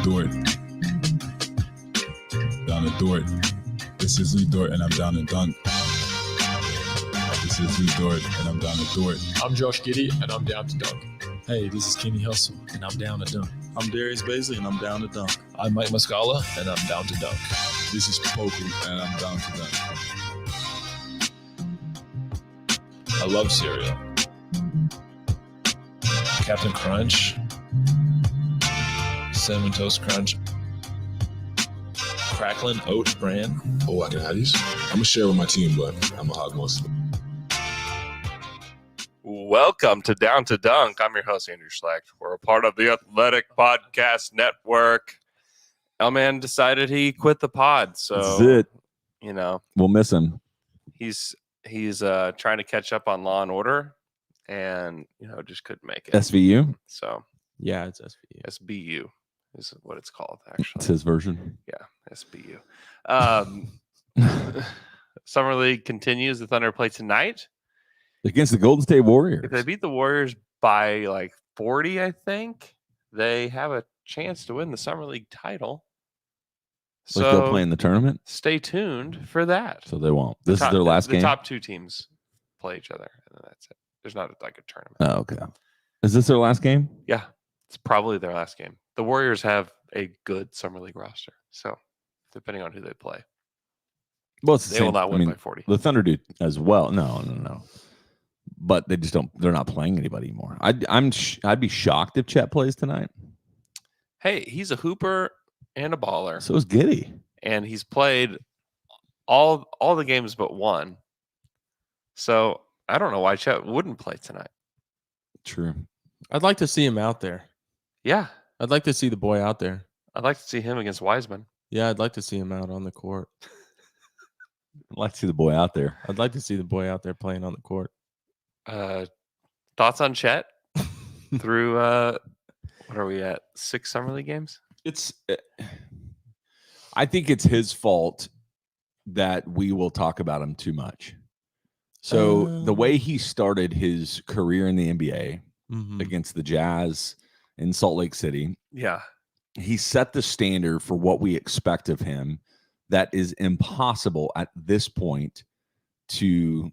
Dort. Down to Dort. This is Lee Dort, and I'm down to dunk. This is Lee Dort, and I'm down to Dort. I'm Josh Giddey, and I'm down to dunk. Hey, this is Kenny Hustle, and I'm down to dunk. I'm Darius Baisley, and I'm down to dunk. I'm Mike Muscala, and I'm down to dunk. This is Poku, and I'm down to dunk. I love cereal. Captain Crunch, Cinnamon Toast Crunch, Cracklin Oat Bran. Oh, I can have these? I'm going to share with my team, but I'm going to hog most of them. Welcome to Down to Dunk. I'm your host, Andrew Schlecht. We're a part of the Athletic Podcast Network. L-Man decided he quit the pod, so That's it. You know, We'll miss him. he's trying to catch up on Law and Order, and just couldn't make it. SVU? So Yeah, it's SVU. SBU is what it's called, actually. It's his version. Yeah, SBU. Summer League continues. The Thunder play tonight. Against the Golden State Warriors. If they beat the Warriors by like 40, I think, they have a chance to win the Summer League title. Like they'll play in the tournament? Stay tuned for that. So they won't. This is their last game? The top two teams play each other, and then that's it. There's not like a tournament. Oh, okay. Is this their last game? Yeah, it's probably their last game. The Warriors have a good Summer League roster, so depending on who they play, Well, it's the they same. will not win by 40. The Thunder do as well. No. But they just don't. They're not playing anybody anymore. I'd be shocked if Chet plays tonight. Hey, he's a hooper and a baller, So is Giddey. and he's played all the games but one. So I don't know why Chet wouldn't play tonight. True. I'd like to see him out there. Yeah, I'd like to see the boy out there. I'd like to see him against Wiseman. Yeah, I'd like to see him out on the court. I'd like to see the boy out there. I'd like to see the boy out there playing on the court. Thoughts on Chet through what are we at? 6 Summer League games? I think it's his fault that we will talk about him too much. So the way he started his career in the NBA against the Jazz in Salt Lake City, Yeah. he set the standard for what we expect of him that is impossible at this point to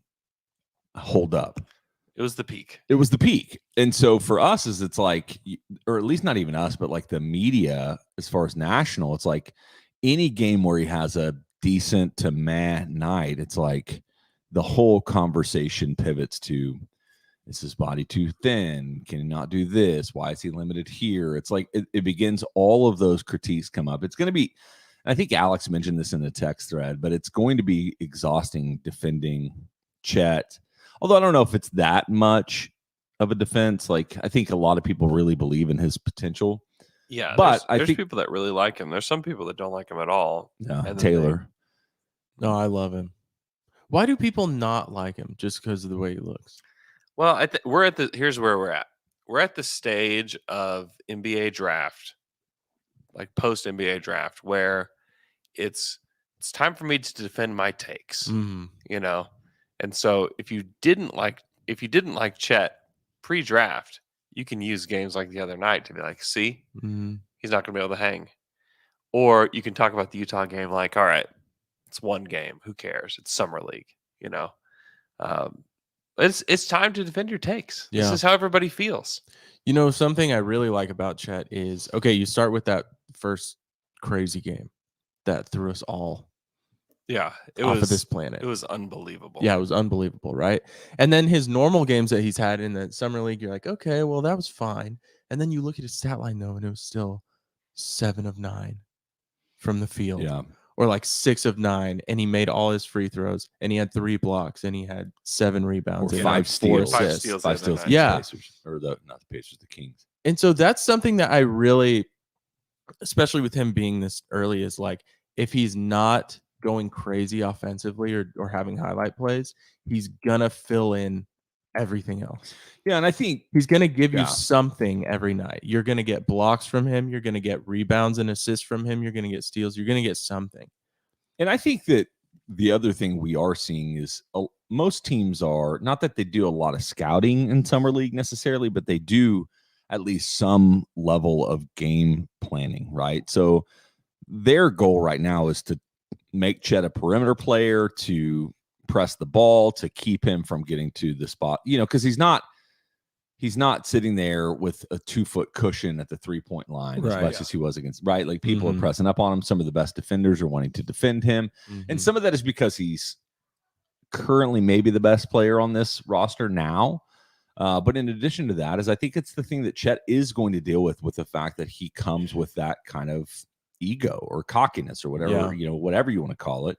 hold up. It was the peak. It was the peak. And so for us, is it's like, or at least not even us, but like the media, as far as national, it's like any game where he has a decent to meh night, it's like the whole conversation pivots to, is his body too thin? Can he not do this? Why is he limited here? It's like it begins, all of those critiques come up. It's going to be, I think Alex mentioned this in the text thread, but it's going to be exhausting defending Chet. Although I don't know if it's that much of a defense. Like, I think a lot of people really believe in his potential. Yeah, but there's I think people that really like him. There's some people that don't like him at all. yeah, And then Taylor. No, I love him. Why do people not like him? Just because of the way he looks? Well, here's where we're at. We're at the stage of NBA draft, like post NBA draft, where it's time for me to defend my takes. And so if you didn't like Chet pre-draft, you can use games like the other night to be like, see, he's not going to be able to hang. Or you can talk about the Utah game like, all right, it's one game. Who cares? It's Summer League, It's time to defend your takes. Yeah. This is how everybody feels. Something I really like about Chet is, okay, you start with that first crazy game that threw us all off of this planet. It was unbelievable. Yeah, it was unbelievable, right? And then his normal games that he's had in the Summer League, you're like, okay, well, that was fine. And then you look at his stat line, though, and it was still 7 of 9 from the field. Yeah. Or like 6 of 9, and he made all his free throws, and he had 3 blocks, and he had 7 rebounds, Or and 5 steals. 5 assists. steals. 5 steals. Yeah. Pacers, or not the Pacers, the Kings. And so that's something that I really, especially with him being this early, is like, if he's not going crazy offensively or having highlight plays, he's gonna fill in everything else. Yeah, and I think He's gonna give Yeah. you something every night. You're gonna get blocks from him, you're gonna get rebounds and assists from him, you're gonna get steals, you're gonna get something. And I think that the other thing we are seeing is most teams are, not that they do a lot of scouting in Summer League necessarily, but they do at least some level of game planning, right? So their goal right now is to make Chet a perimeter player, to press the ball, to keep him from getting to the spot, because he's not sitting there with a 2-foot cushion at the 3-point line as Right, much as he was against, right? Like people are pressing up on him. Some of the best defenders are wanting to defend him. And some of that is because he's currently maybe the best player on this roster now. But in addition to that, I think it's the thing that Chet is going to deal with the fact that he comes with that kind of ego or cockiness or whatever, whatever you want to call it,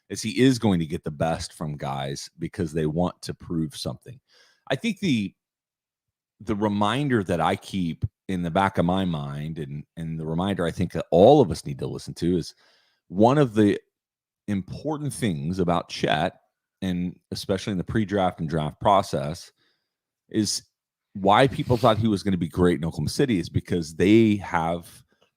is he is going to get the best from guys because they want to prove something. I think the reminder that I keep in the back of my mind and the reminder I think that all of us need to listen to is one of the important things about Chet, and especially in the pre-draft and draft process, is why people thought he was going to be great in Oklahoma City is because they have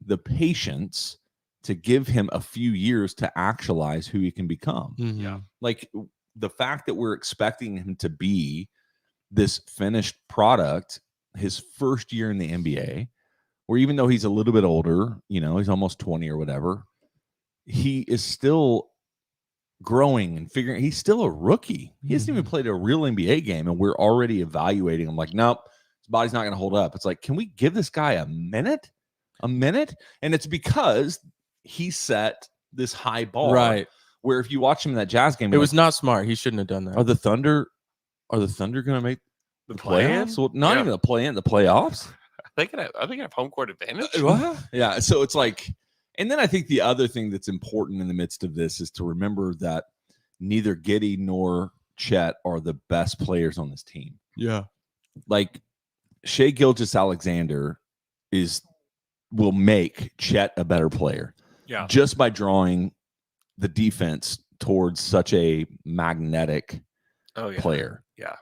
the patience to give him a few years to actualize who he can become. Yeah. Like the fact that we're expecting him to be this finished product his first year in the NBA, or even though he's a little bit older, he's almost 20 or whatever, he is still growing and figuring. He's still a rookie. He hasn't even played a real NBA game, and we're already evaluating him like, nope, his body's not going to hold up. It's like, can we give this guy a minute? And it's because he set this high bar, Right? Where if you watch him in that Jazz game, It was not smart. He shouldn't have done that. Are the Thunder going to make the play-in? playoffs? Well, not even the play-in, the playoffs. I think I have home court advantage. Yeah. So it's like, and then I think the other thing that's important in the midst of this is to remember that neither Giddey nor Chet are the best players on this team. Yeah. Like Shai Gilgeous-Alexander will make Chet a better player. Yeah. Just by drawing the defense towards such a magnetic player. Yeah.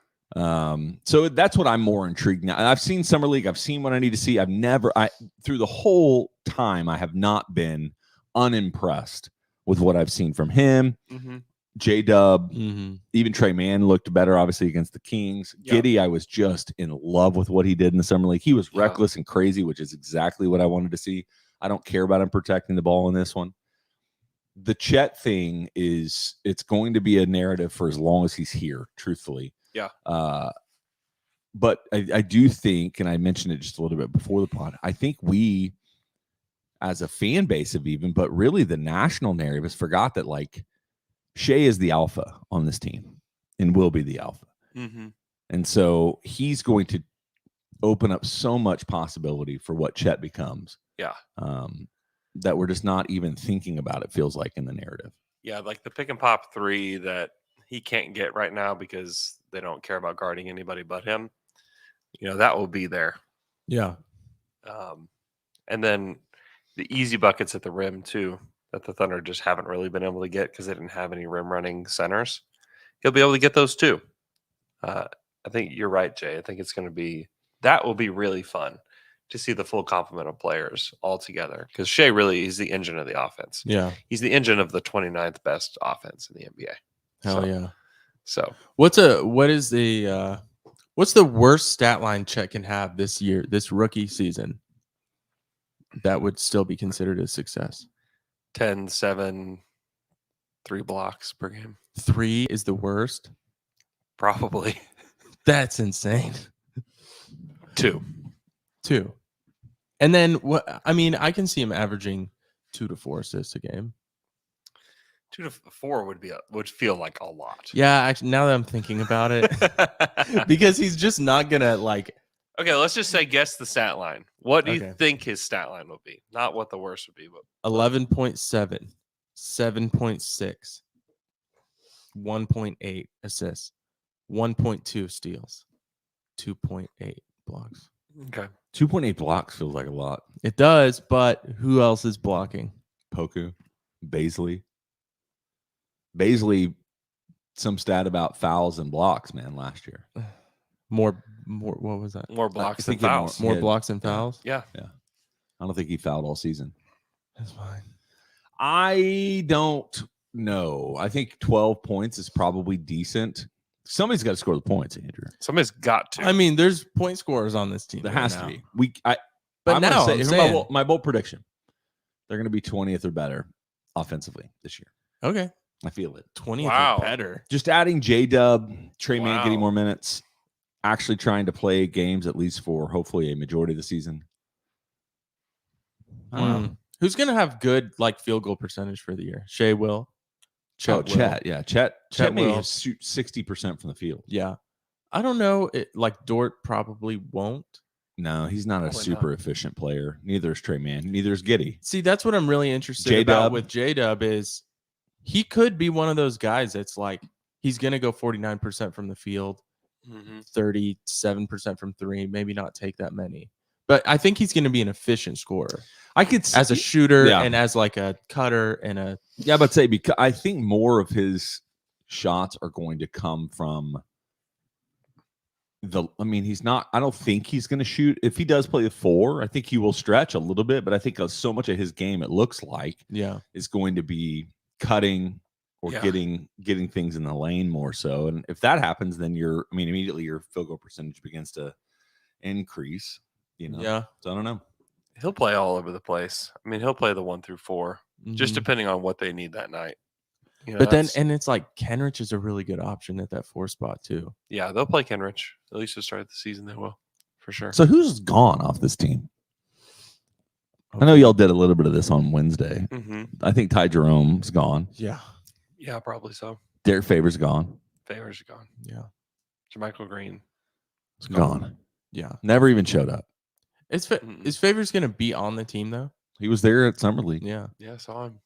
So that's what I'm more intrigued now. I've seen Summer League. I've seen what I need to see. Through the whole time, I have not been unimpressed with what I've seen from him. J-Dub, even Trey Mann looked better, obviously, against the Kings. Yeah. Giddey, I was just in love with what he did in the Summer League. He was reckless and crazy, which is exactly what I wanted to see. I don't care about him protecting the ball in this one. The Chet thing it's going to be a narrative for as long as he's here, truthfully. Yeah. But I do think, and I mentioned it just a little bit before the pod, I think we, as a fan base but really the national narrative has forgot that like Shai is the alpha on this team and will be the alpha. And so he's going to open up so much possibility for what Chet becomes. Yeah. That we're just not even thinking about, it feels like, in the narrative. Yeah, like the pick and pop 3 that he can't get right now because they don't care about guarding anybody but him. That will be there. Yeah. And then the easy buckets at the rim too, that the Thunder just haven't really been able to get because they didn't have any rim running centers. He'll be able to get those too. I think you're right, Jay. I think that will be really fun to see the full complement of players all together, because Shai really is the engine of the offense. Yeah. He's the engine of the 29th best offense in the NBA. Hell yeah. So what's the worst stat line Chet can have this year, this rookie season, that would still be considered a success? 10, 7, 3 blocks per game. 3 is the worst? Probably. That's insane. 2. And then I can see him averaging 2 to 4 assists a game. 2 to 4 would feel like a lot. Yeah, actually, now that I'm thinking about it, because he's just not gonna like. Okay, let's just say guess the stat line. What do you think his stat line would be? Not what the worst would be, but 11.7, 7.6, 1.8 assists, 1.2 steals, 2.8 blocks. Okay. 2.8 blocks feels like a lot. It does, but who else is blocking? Poku, Baisley, some stat about fouls and blocks, man, last year. More. What was that? More blocks than fouls. More blocks than fouls. Yeah. I don't think he fouled all season. That's fine. I don't know. I think 12 points is probably decent, Somebody's got to score the points, Andrew. Somebody's got to. I mean, there's point scorers on this team. There right has now. to be. But I'm now gonna say, I'm here's saying, my bold prediction. They're going to be 20th or better offensively this year. okay, I feel it. 20th Wow. or better. Just adding J-Dub, Trey Mann getting Wow. more minutes, actually trying to play games at least for hopefully a majority of the season. I don't know. Who's gonna have good like field goal percentage for the year? Shea will. Oh, will. Chet. Yeah, Chet may will. shoot 60% from the field. Yeah. I don't know. Like Dort probably won't. No, he's not a Probably super efficient player. Neither is Trey Mann. Neither is Giddy. See, that's what I'm really interested J-Dub. about with J-Dub is he could be one of those guys that's like he's gonna go 49% from the field, Mm-hmm. 37% from three, maybe not take that many. But I think he's gonna be an efficient scorer I could as a shooter Yeah. and as like a cutter and a Yeah, but say because I think more of his shots are going to come from he's not. I don't think he's going to shoot. If he does play the 4, I think he will stretch a little bit. But I think so much of his game, it looks like, is going to be cutting or Yeah. getting things in the lane more so. And if that happens, then immediately your field goal percentage begins to increase. yeah. So I don't know. He'll play all over the place. I mean, he'll play the 1 through 4, just Mhm. depending on what they need that night. You know, But then that's- and it's like Kenrich is a really good option at that 4 spot too. yeah, they'll play Kenrich. At least to start the season, they will for sure. So who's gone off this team? I know y'all did a little bit of this on Wednesday. Mm-hmm. I think Ty Jerome's gone. Yeah. Yeah, probably so. Derek Favors gone. Favors are gone. Yeah. Jermichael Green. It's gone. Yeah. Never even showed up. Mm-mm. Is Favors gonna be on the team though? He was there at Summer League. Yeah. Yeah, I saw him.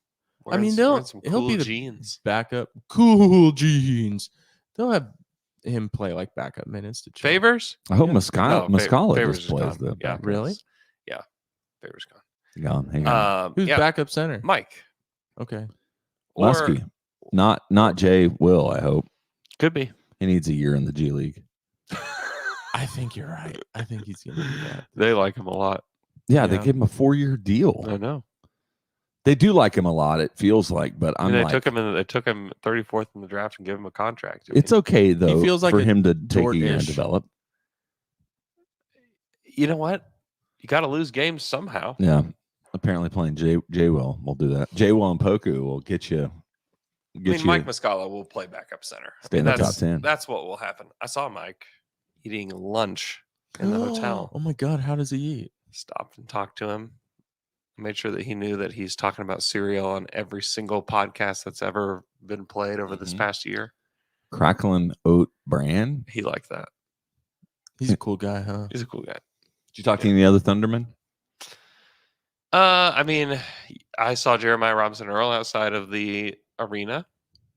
I mean, Wearing some he'll cool be the jeans. backup. Cool jeans. They'll have him play like backup minutes to Chet. Favors? I hope Yeah. Muscala No, Favors just is plays gone. the Yeah, backups. Really? Yeah, Favors gone. Gone. Hang on. Who's Yeah, backup center? Mike. Okay. Or Muskie. Not Jay Will, I hope. could be. He needs a year in the G League. I think you're right. I think he's gonna do that. They like him a lot. Yeah, they Yeah. gave him a 4-year deal. I know. They do like him a lot, it feels like, but I'm And they like, took him 34th in the draft and gave him a contract. I it's mean, okay though feels like for a him to take a year and Dort-ish. develop. you know what? You got to lose games somehow. Yeah. Apparently playing J Will will do that. J Will and Poku will get you. I mean, Mike Muscala will play backup center. I Stay mean, in the top that's 10. That's what will happen. I saw Mike eating lunch in the hotel. Oh my god, how does he eat? Stopped and talked to him. Made sure that he knew that he's talking about cereal on every single podcast that's ever been played over this Mhm. past year. Crackling Oat Brand. He liked that. He's a cool guy, huh? He's a cool guy. Did you talk to any other Thundermen? I mean, I saw Jeremiah Robinson Earl outside of the arena.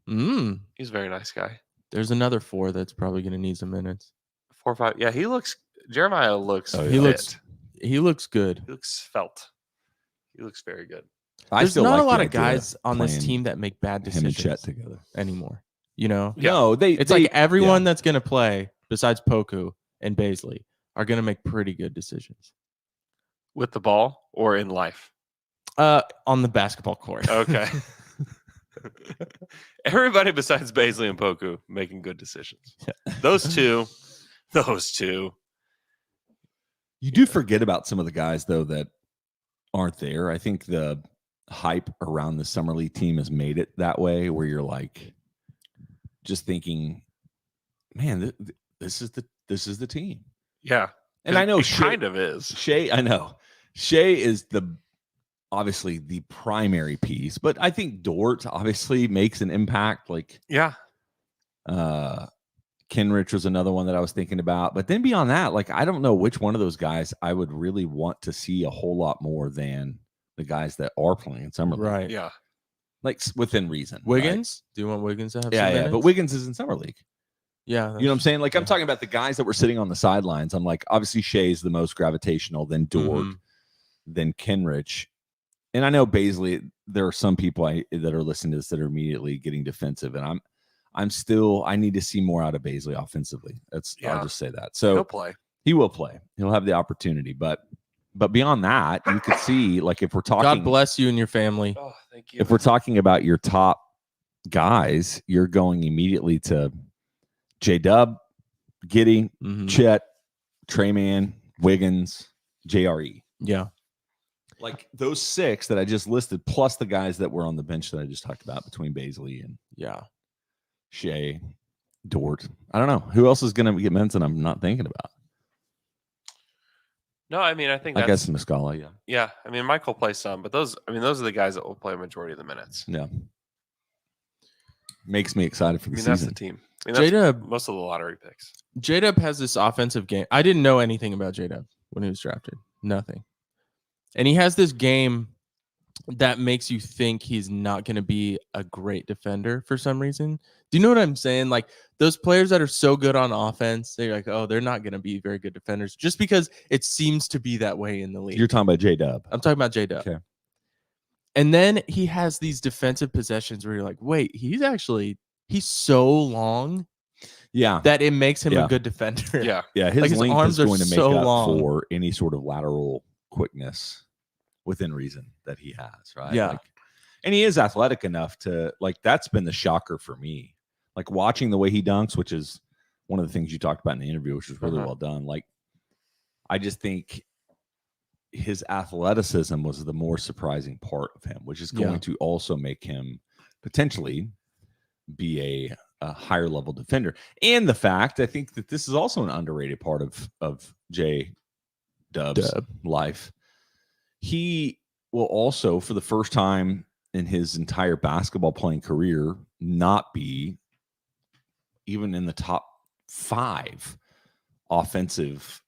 He's a very nice guy. There's another 4 that's probably gonna need some minutes. 4 or 5. Yeah, Jeremiah looks. Oh, yeah. He fit. looks good. He looks felt. He looks very good. There's not a lot of idea guys on this playing team that make bad him and decisions Chet together. anymore. You know, Yeah. No, it's like everyone that's gonna play besides Poku and Baisley are gonna make pretty good decisions. With the ball or in life? On the basketball court. Okay. Everybody besides Baisley and Poku making good decisions. Those two. You do forget about some of the guys though that aren't there. I think the hype around the Summer League team has made it that way, where you're like just thinking, man, this is the team. Yeah. And I know it kind of is. Shea, I know Shea is obviously the primary piece, but I think Dort obviously makes an impact. Like, Yeah. Kenrich was another one that I was thinking about, but then beyond that, like, I don't know which one of those guys I would really want to see a whole lot more than the guys that are playing in Summer League. Right. Yeah. Like within reason. right? Wiggins? Do you want Wiggins to have Yeah, some yeah. minutes? But Wiggins is in Summer League. Yeah. You know what I'm saying? Like, I'm talking about the guys that were sitting on the sidelines. I'm like, obviously Shea's the most gravitational, then Dort, Mhm. then Kenrich. And I know Baisley, there are some people that are listening to this that are immediately getting defensive. And I need to see more out of Baisley offensively. Yeah. I'll just say that. He'll So play. he will play. He'll have the opportunity. But beyond that, you could see, like, if we're talking, God bless you and your family. Oh, thank you. if we're talking about your top guys, you're going immediately to J-Dub, Giddey, Mhm. Chet, Treyman, Wiggins, JRE. Yeah. Like those 6 that I just listed, plus the guys that were on the bench that I just talked about between Baisley and Yeah. Shea, Dort. I don't know. Who else is going to get minutes and I'm not thinking about? No, I mean, I think I that's guess Muscala, yeah. yeah. I mean, Michael plays some, but those are the guys that will play a majority of the minutes. Yeah. Makes me excited for I the mean, that's the season. team. I mean, that's J-Dub most of the lottery picks. J-Dub has this offensive game. I didn't know anything about J-Dub when he was drafted. Nothing. And he has this game that makes you think he's not going to be a great defender for some reason. Do you know what I'm saying? Like those players that are so good on offense, they're like, oh, they're not going to be very good defenders just because it seems to be that way in the league. You're talking about J-Dub. I'm talking about J-Dub. Okay. And then he has these defensive possessions where you're like, wait, he's so long Yeah. that it makes him Yeah. a good defender. Yeah. Yeah. His Like, his length arms is are going to make so up long. for any sort of lateral quickness within reason that he has, right? Yeah. Like, and he is athletic enough to, like, that's been the shocker for me. Like, watching the way he dunks, which is one of the things you talked about in the interview, which was really well done. Like, I just think his athleticism was the more surprising part of him, which is going to also make him potentially be a higher level defender. And the fact, I think that this is also an underrated part of J Dub's life. He will also, for the first time in his entire basketball playing career, not be even in the top 5 offensive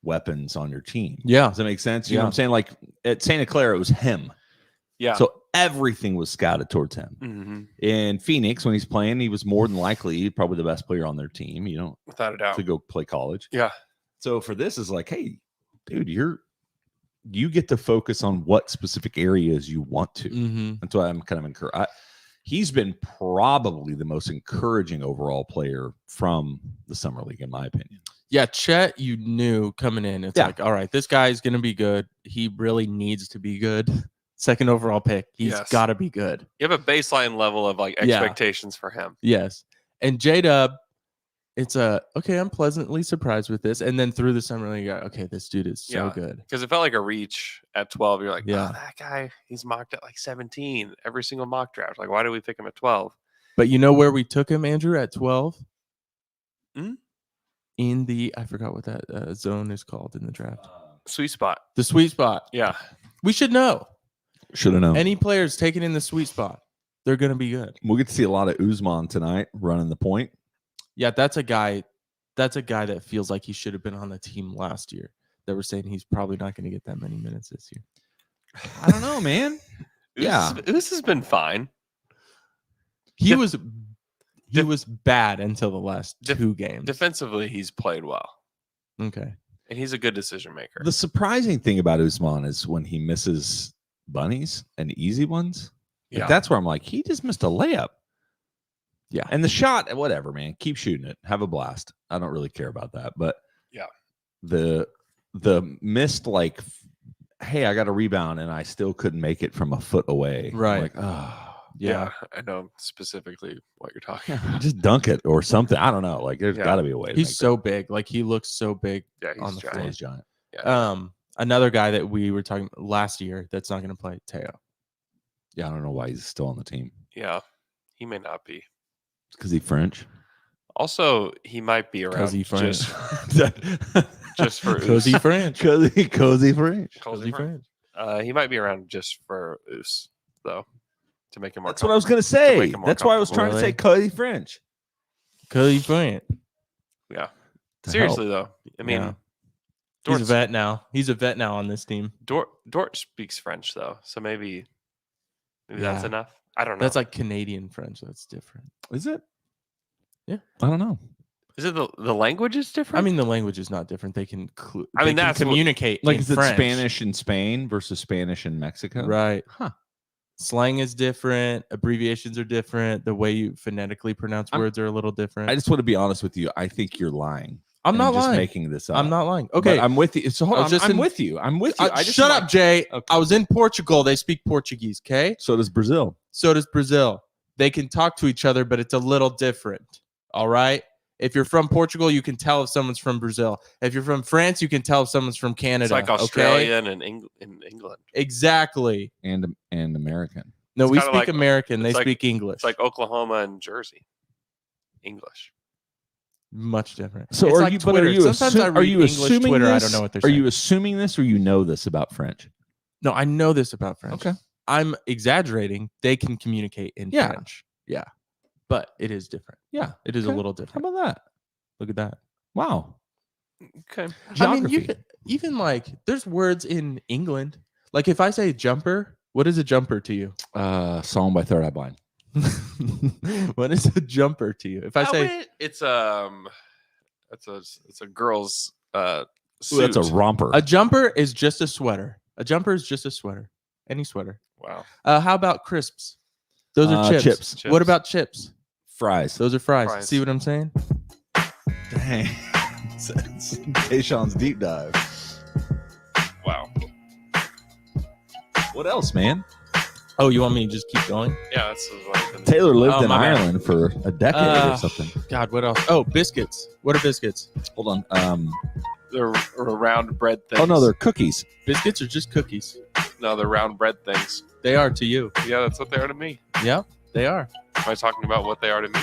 weapons on your team. Yeah. Does that make sense? You know what I'm saying? Like at Santa Clara, it was him. Yeah. So everything was scouted towards him. Mm-hmm. In Phoenix, when he's playing, he was more than likely probably the best player on their team, you know, Without a doubt. to go play college. Yeah. So for this is like, hey, dude, you get to focus on what specific areas you want to. Mm-hmm. That's why I'm kind of encouraged. He's been probably the most encouraging overall player from the summer league, in my opinion. Yeah, Chet, you knew coming in. It's like, all right, this guy's going to be good. He really needs to be good. Second overall pick. He's got to be good. You have a baseline level of like expectations for him. Yes. And J-Dub, it's okay, I'm pleasantly surprised with this. And then through the summer league, okay, this dude is so good. Because it felt like a reach at 12. You're like, Yeah. oh, that guy, he's mocked at like 17 every single mock draft. Like, why did we pick him at 12? But you know where we took him, Andrew, at 12? Mhm. In the, I forgot what that zone is called in the draft. Sweet spot. The sweet spot. Yeah. We should know. Should have known. Any players taken in the sweet spot, they're going to be good. We'll get to see a lot of Usman tonight running the point. Yeah, that's a guy that feels like he should have been on the team last year. That we're saying he's probably not going to get that many minutes this year. I don't know, man. Yeah. This has been fine. He was bad until the last 2 games. Defensively, he's played well. Okay. And he's a good decision maker. The surprising thing about Usman is when he misses bunnies and easy ones. Like, Yeah. that's where I'm like, he just missed a layup. Yeah. And the shot, whatever, man. Keep shooting it. Have a blast. I don't really care about that. But yeah, the missed, like, hey, I got a rebound and I still couldn't make it from a foot away. I'm Right. like, oh, yeah, I know specifically what you're talking about. just dunk it or something. I don't know. Like, there's got to be a way. To He's make so big. Like, he looks so big Yeah, he's on the giant. floor. He's giant. Yeah. Another guy that we were talking about last year that's not going to play, Teo. Yeah, I don't know why he's still on the team. Yeah, he may not be. Because he's French. Also, he might be around Cozy French. just for Cozy Oos. French. Cozy French. Cozy French. He might be around just for Oos, though, to make him more. That's what I was going to to say. make him more That's why I was trying comfortable. to say Cozy French. Cozy French. Yeah. To Seriously though, I mean, Yeah. He's a Dort's- vet now. He's a vet now on this team. Dort speaks French though, so maybe that's Yeah. enough. I don't know. That's like Canadian French. That's different. Is it? Yeah. I don't know. Is it the language is different? I mean, the language is not different. They can. I mean, that's what- communicate. Like, in is it French. Spanish in Spain versus Spanish in Mexico? Right. Huh. Slang is different. Abbreviations are different. The way you phonetically pronounce words are a little different. I just want to be honest with you. I think you're lying. I'm and not just lying. making this up. I'm not lying. But Okay. I'm with you. So hold I on. was just I'm in- with you. I'm with you. I just shut like- up, Jay. Okay. I was in Portugal. They speak Portuguese. Okay. So does Brazil. So does Brazil. They can talk to each other, but it's a little different. All right. If you're from Portugal, you can tell if someone's from Brazil. If you're from France, you can tell if someone's from Canada. It's like okay? Australian and England. Exactly. And American. No, It's we kinda speak like- American. They it's like- speak English. It's like Oklahoma and Jersey. English. Much different. So It's are like you? Twitter. But are you? Sometimes I Are read you English assuming Twitter. this? I don't know what they're Are saying. you assuming this, or you know this about French? No, I know this about French. Okay. I'm exaggerating. They can communicate in Yeah. French. Yeah. But it is different. Yeah. It is a Okay. little How different. about that? Look at that. Wow. Okay. I mean, you Geography. could, even like there's words in England. Like if I say jumper, what is a jumper to you? Song by Third Eye Blind. What is a jumper to you? If I say it's a girl's Ooh, suit. that's a romper. a jumper is just a sweater. A jumper is just a sweater. Any sweater. Wow. How about crisps? Those are chips. chips. What Chips. about chips? Fries. Those are fries. Fries. See what I'm saying? Dang. Tayshawn's deep dive. Wow. What else, man? Oh, you want me to just keep going? Yeah, that's like Taylor lived Oh, in my bad. Ireland for a decade or something. God, what else? Oh, biscuits. What are biscuits? Hold on. they're round bread things. Oh no, they're cookies. Biscuits are just cookies. No, they're round bread things. They are to you. Yeah, that's what they are to me. Yeah, they are. Am I talking about what they are to me?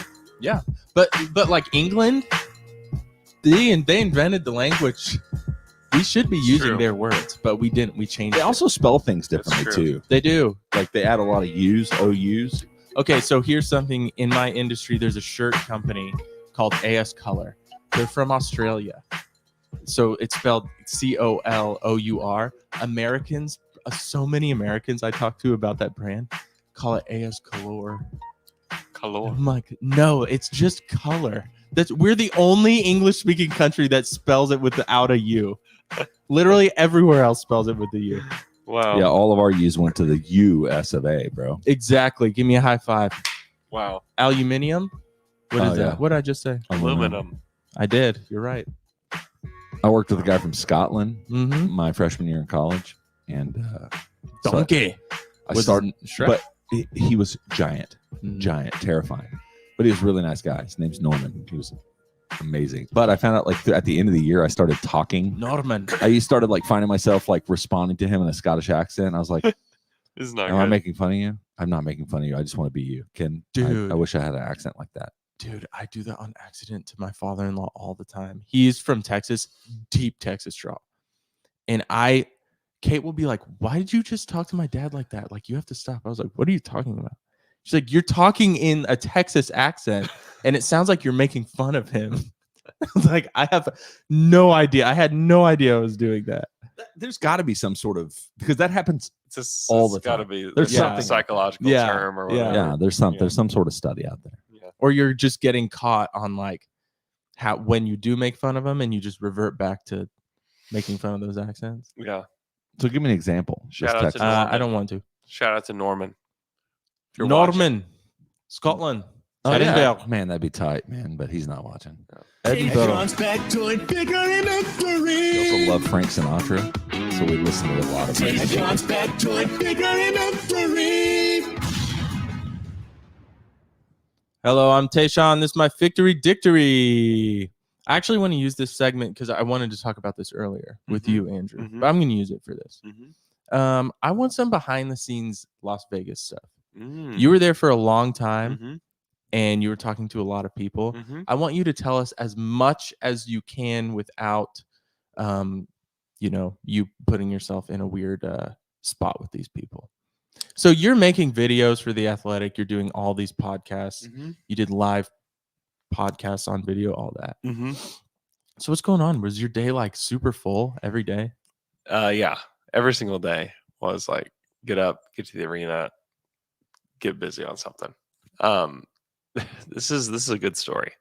But like England, they invented the language. We should be using true. their words, but we didn't. We changed They it. also spell things That's differently true. too. They do. Like they add a lot of U's, OU's. Okay, so here's something in my industry. There's a shirt company called AS Color. They're from Australia. So it's spelled COLOUR. Americans, so many Americans I talk to about that brand call it AS Color. Color. I'm like, no, it's just color. We're the only English speaking country that spells it without a U. Literally everywhere else spells it with the U. Wow. Yeah, all of our U's went to the US of A, bro. Exactly. Give me a high five. Wow. Aluminium. What is Oh, that? yeah. What did I just say? Aluminum. I did. You're right. I worked with a guy from Scotland Mm-hmm. my freshman year in college, and so Donkey. I Was started. Shrek? But he was giant, Mhm. giant, terrifying. But he was a really nice guy. His name's Norman. He was amazing. But I found out like at the end of the year, I started talking. Norman. I started like finding myself like responding to him in a Scottish accent. I was like, This is not "Am I good. making fun of you? I'm not making fun of you. I just want to be you, Ken. Dude. I wish I had an accent like that." Dude, I do that on accident to my father-in-law all the time. He's from Texas, deep Texas draw. And Kate will be like, why did you just talk to my dad like that? Like, you have to stop. I was like, what are you talking about? She's like, you're talking in a Texas accent, and it sounds like you're making fun of him. I was like, I have no idea. I had no idea I was doing that. There's got to be some sort of, because that happens. All the the got to time. be There's some something- psychological Yeah. term or Yeah. whatever. Yeah, there's some sort of study out there. Yeah. Or you're just getting caught on like how when you do make fun of them and you just revert back to making fun of those accents. Yeah. So give me an example. Shout Just out text to me. Norman. I don't want to. Shout out to Norman. If you're watching. Norman, Scotland. Oh, yeah. Edinburgh. Man, that'd be tight, man. But he's not watching. Edinburgh. We also love Frank Sinatra, so we listen to a lot of Frank Sinatra. Hello, I'm Tayshawn. This is my Victory Dictory. I actually want to use this segment because I wanted to talk about this earlier with Mhm. you, Andrew. Mhm. But I'm going to use it for this. Mhm. I want some behind the scenes Las Vegas stuff. Mm. You were there for a long time Mhm. and you were talking to a lot of people. Mhm. I want you to tell us as much as you can without, you putting yourself in a weird spot with these people. So you're making videos for The Athletic. You're doing all these podcasts. Mhm. You did live podcasts on video, all that. Mhm. So what's going on? Was your day like super full every day? Yeah. Every single day was like get up, get to the arena, get busy on something. This is a good story.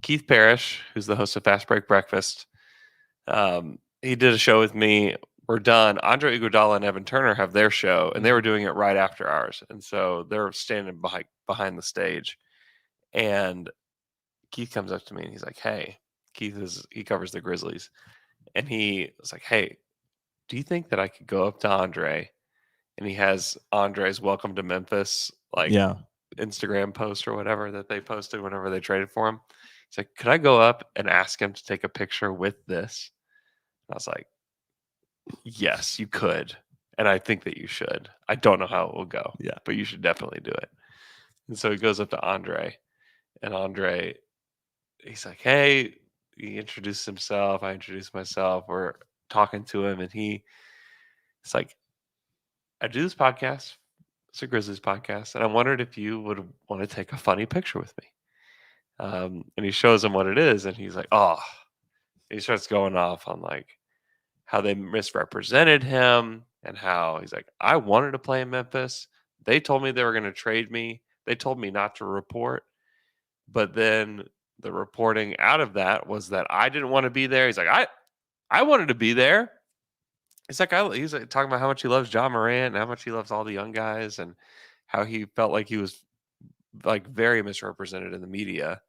Keith Parrish, who's the host of Fast Break Breakfast, he did a show with me. We're done. Andre Iguodala and Evan Turner have their show, and they were doing it right after ours. And so they're standing behind the stage. And Keith comes up to me and he's like, "Hey," he covers the Grizzlies. And he was like, "Hey, do you think that I could go up to Andre?" And he has Andre's "Welcome to Memphis" like Yeah. Instagram post or whatever that they posted whenever they traded for him. He's like, could I go up and ask him to take a picture with this? And I was like, yes, you could. And I think that you should. I don't know how it will go. Yeah. But you should definitely do it. And so he goes up to Andre. And Andre, he's like, hey, he introduced himself. I introduced myself. We're talking to him. And it's like, I do this podcast. It's a Grizzlies podcast. And I wondered if you would want to take a funny picture with me. And he shows him what it is. And he's like, oh, and he starts going off on like how they misrepresented him and how he's like, I wanted to play in Memphis. They told me they were going to trade me. They told me not to report. But then the reporting out of that was that I didn't want to be there. He's like, I wanted to be there. It's like he's like talking about how much he loves John Morant and how much he loves all the young guys and how he felt like he was like very misrepresented in the media.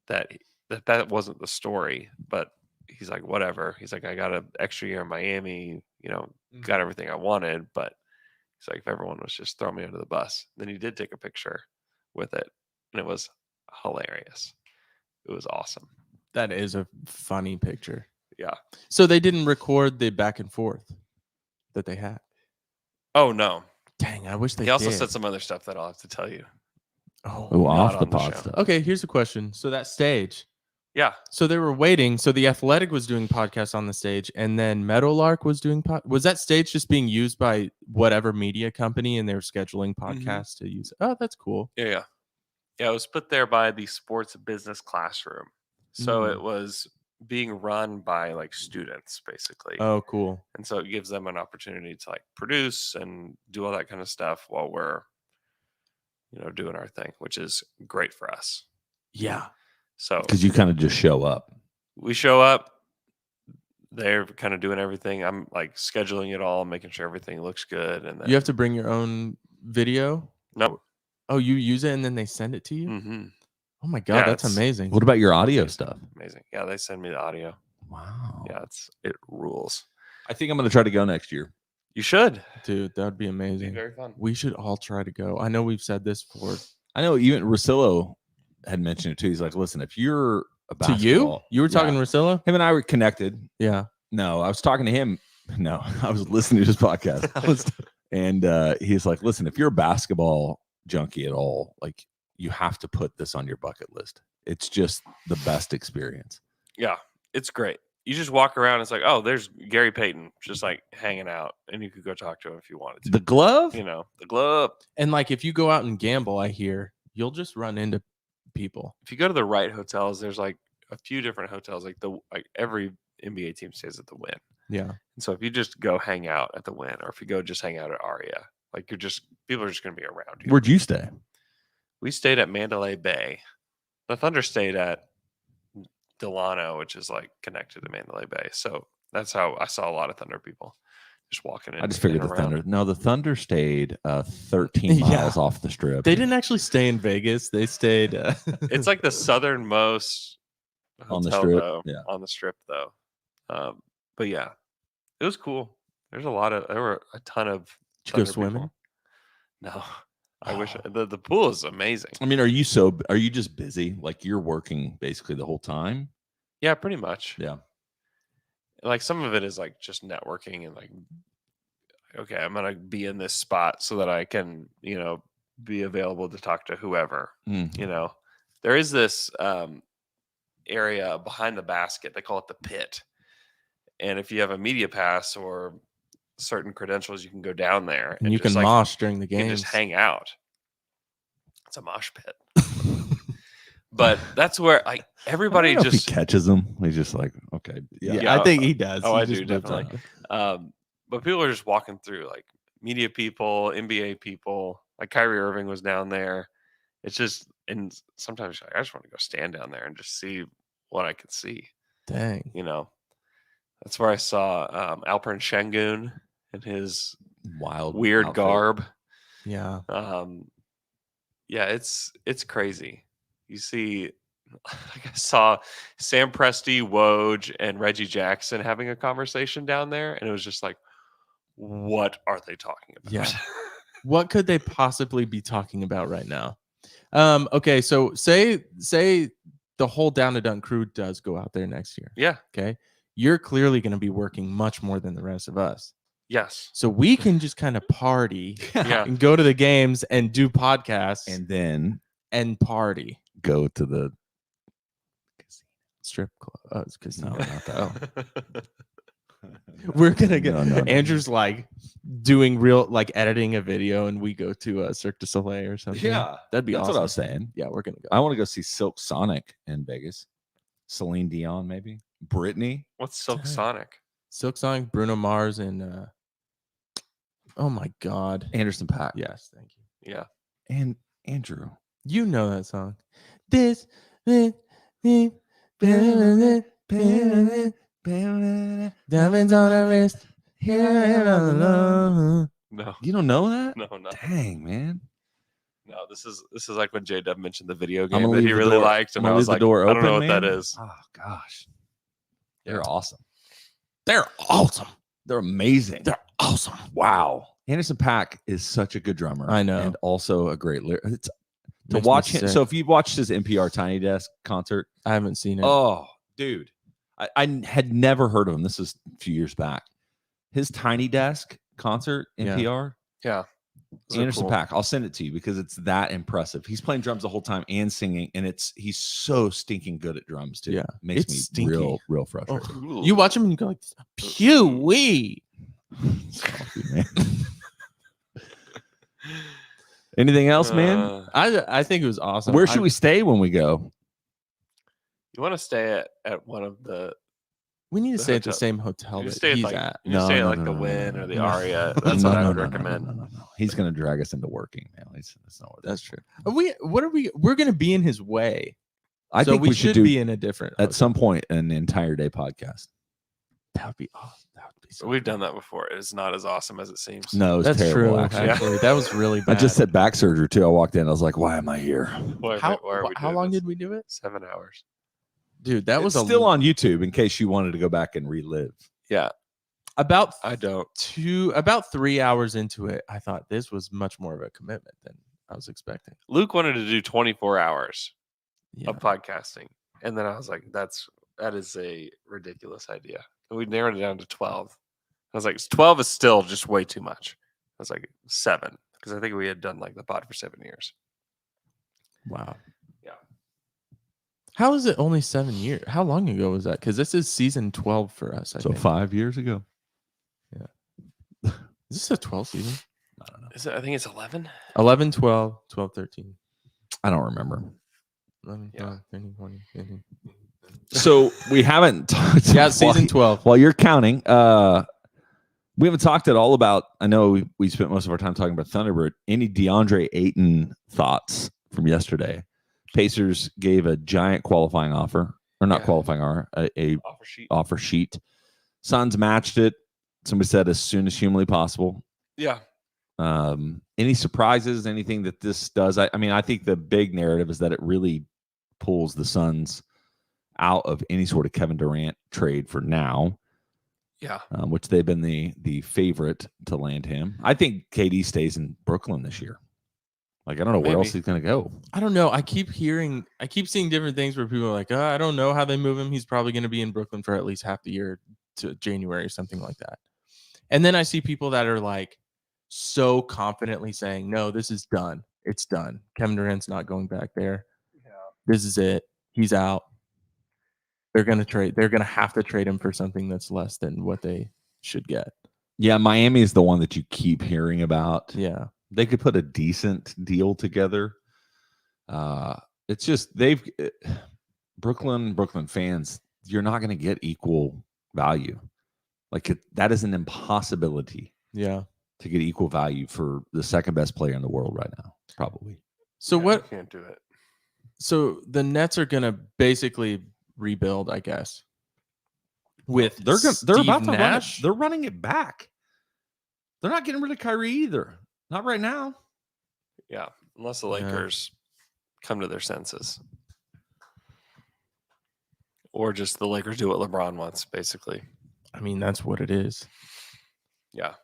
That wasn't the story, but he's like, whatever. He's like, I got an extra year in Miami, got everything I wanted, but he's like, if everyone was just throwing me under the bus. Then he did take a picture with it, and it was hilarious. It was awesome. That is a funny picture. Yeah. So they didn't record the back and forth that they had. Oh no. Dang, I wish they He also did. said some other stuff that I'll have to tell you. Oh, Oh, off not the on the pod show. stuff. okay. Here's a question. So that stage. Yeah. So they were waiting. So the Athletic was doing podcasts on the stage, and then Meadowlark was doing was that stage just being used by whatever media company, and they were scheduling podcasts to use? Oh, that's cool. Yeah. It was put there by the sports business classroom. So it was being run by like students basically. Oh, cool. And so it gives them an opportunity to like produce and do all that kind of stuff while we're, doing our thing, which is great for us. Yeah. So Because you kind of just show up. we show up, they're kind of doing everything. I'm like scheduling it all, making sure everything looks good. And then You have to bring your own video? no. Oh, you use it and then they send it to you? Mm-hmm. Oh my God, Yeah, that's it's- amazing. What about your audio stuff? Amazing. Yeah, they send me the audio. Wow. Yeah, it rules. I think I'm going to try to go next year. You should. Dude, that would be It'd be amazing. very fun. We should all try to go. I know we've said this for I know even Rosillo had mentioned it too. He's like, listen, if you're a to basketball, you. You were talking Yeah. to Rosillo? Him and I were connected. Yeah. No, I was talking to him. No, I was listening to his podcast. And he's like, listen, if you're a basketball junkie at all, like you have to put this on your bucket list. It's just the best experience. Yeah, it's great. You just walk around. It's like, oh, there's Gary Payton just like hanging out, and you could go talk to him if you wanted to. The glove? The glove. And like if you go out and gamble, I hear you'll just run into people. If you go to the right hotels, there's like a few different hotels. Like every NBA team stays at the Wynn. Yeah. And so if you just go hang out at the Wynn, or if you go just hang out at Aria, like people are just going to be around you. Where'd you stay? We stayed at Mandalay Bay. The Thunder stayed at Delano, which is like connected to Mandalay Bay. So that's how I saw a lot of Thunder people just walking in. I just figured and the around. Thunder. No, the Thunder stayed 13 Yeah. miles off the strip. They didn't actually stay in Vegas. They stayed It's like the southernmost On the hotel, strip, though, yeah. on the strip though. But yeah, it was cool. There were a ton of Did you go Thunder swimming? people. No, I wish the pool is amazing. I mean, are you just busy? Like you're working basically the whole time? Yeah, pretty much. Yeah. Like some of it is like just networking and like, okay, I'm gonna be in this spot so that I can, be available to talk to whoever. Mm. There is this area behind the basket. They call it the pit. And if you have a media pass or certain credentials, you can go down there and you can just, like, mosh during the you can games. just hang out. It's a mosh pit. But that's where like everybody I don't know if just he catches them. He's just like, okay, yeah. Yeah. I think he does. Oh, He I just do, moves definitely. on. But people are just walking through, like media people, NBA people. Like Kyrie Irving was down there. It's just, and sometimes you're like, I just want to go stand down there and just see what I could see. Dang. That's where I saw Alperen Şengün in his Wild weird outfit. garb. Yeah. Yeah, it's crazy. You see, like I saw Sam Presti, Woj, and Reggie Jackson having a conversation down there, and it was just like, what are they talking about? Yeah. What could they possibly be talking about right now? Okay, so say the whole Down to Dunk crew does go out there next year. Yeah. Okay, you're clearly going to be working much more than the rest of us. Yes. So we can just kind of party Yeah. and go to the games and do podcasts And then and party. go to the Strip club. Oh, it's casino. no, not that. Oh. We're gonna get No. Andrew's like doing real like editing a video, and we go to Cirque du Soleil or something. Yeah, that'd be that's awesome. what I was saying. Yeah, we're gonna go. I want to go see Silk Sonic in Vegas. Celine Dion, maybe Britney. What's Silk Dang. Sonic? Silk Sonic, Bruno Mars, and oh my God, Anderson .Paak. yes, thank you. Yeah. And Andrew. You know that song. This. Diamonds on her wrist. Here I am all alone. No. You don't know that? No. Dang, man. No. This is like when J-Dub mentioned the video I'm game gonna that he leave the really door- liked, I'm and I gonna was leave like, the door I don't know open, what that man. is. Oh gosh. Yeah. They're awesome. They're awesome. They're amazing. They're awesome. Wow. Anderson .Paak is such a good drummer. I know. And also a great lyric. It's to Makes me watch him. sick. So if you've watched his NPR Tiny Desk concert, I haven't seen it. oh, dude. I had never heard of him. This is a few years back. His Tiny Desk concert, Yeah. NPR, Yeah. Those are Anderson cool. .Paak. I'll send it to you because it's that impressive. He's playing drums the whole time and singing, and he's so stinking good at drums too. Yeah, Makes it's me stinky. real Oh, frustrated. Ooh. you watch them and you go like, pew-wee. Anything else, man? Uh, I think it was awesome. Where should we stay when we go? You want to stay at one of the? We need to the stay at the hotel. same hotel You that stay at he's like at. you stay at like the Wynn or the no. Aria. That's what I would recommend. No. He's going to drag us into working, man. That's not what That's true. We're gonna be in his way. I so think we we should should do be in a different at hotel. some point an entire day podcast. That would be awesome. That would be so We've done that before. It's not as awesome as it seems. No, it's That's terrible. true. Actually, Actually, that was really I bad. just had back surgery too. I walked in. I was like, "Why am I here?" Why how are we how doing long this? did we do it, 7 hours. dude? That was It's still on YouTube in case you wanted to go back and relive. Yeah, about I don't. 3 hours into it. I thought this was much more of a commitment than I was expecting. Luke wanted to do 24 hours Yeah, of podcasting, and then I was like, that is a ridiculous idea. And we narrowed it down to 12. I was like, 12 is still just way too much. I was like 7 because I think we had done like the pod for 7 years. wow. Yeah. How is it only 7 years? How long ago was that? Because this is season 12 for us. I So think. 5 years ago. Is this a 12 season? I don't know. Is it? I think it's 11. 11, 12, 12, 13. I don't remember. 11, Yeah. 12, 13, 14, 15. So we haven't talked. Yeah, season 12. While you're counting, we haven't talked at all about. I know we spent most of our time talking about Thunderbird. Any DeAndre Ayton thoughts from yesterday? Pacers gave a giant qualifying offer, or not Yeah. qualifying offer, a Offer sheet. offer sheet. Suns matched it. Somebody said as soon as humanly possible. Yeah. Any surprises? Anything that this does? I mean, I think the big narrative is that it really pulls the Suns out of any sort of Kevin Durant trade for now, Yeah. which they've been the favorite to land him. I think KD stays in Brooklyn this year. Like, I don't know where else Maybe. he's going to go. I don't know. I keep seeing different things where people are like, I don't know how they move him. He's probably going to be in Brooklyn for at least half the year to January or something like that. And then I see people that are like so confidently saying, no, this is done. It's done. Kevin Durant's not going back there. Yeah. This is it. He's out. They're going to trade. They're going to have to trade him for something that's less than what they should get. Yeah, Miami is the one that you keep hearing about. Yeah. They could put a decent deal together. It's just Brooklyn fans, you're not going to get equal value. Like that is an impossibility Yeah. to get equal value for the second best player in the world right now, probably. So Yeah, what? you can't do it. So the Nets are going to basically rebuild, I guess. With They're Steve about to run it. Nash. They're running it back. They're not getting rid of Kyrie either. Not right now. Yeah. Unless the Yeah. Lakers come to their senses. Or just the Lakers do what LeBron wants, basically. I mean, that's what it is. Yeah.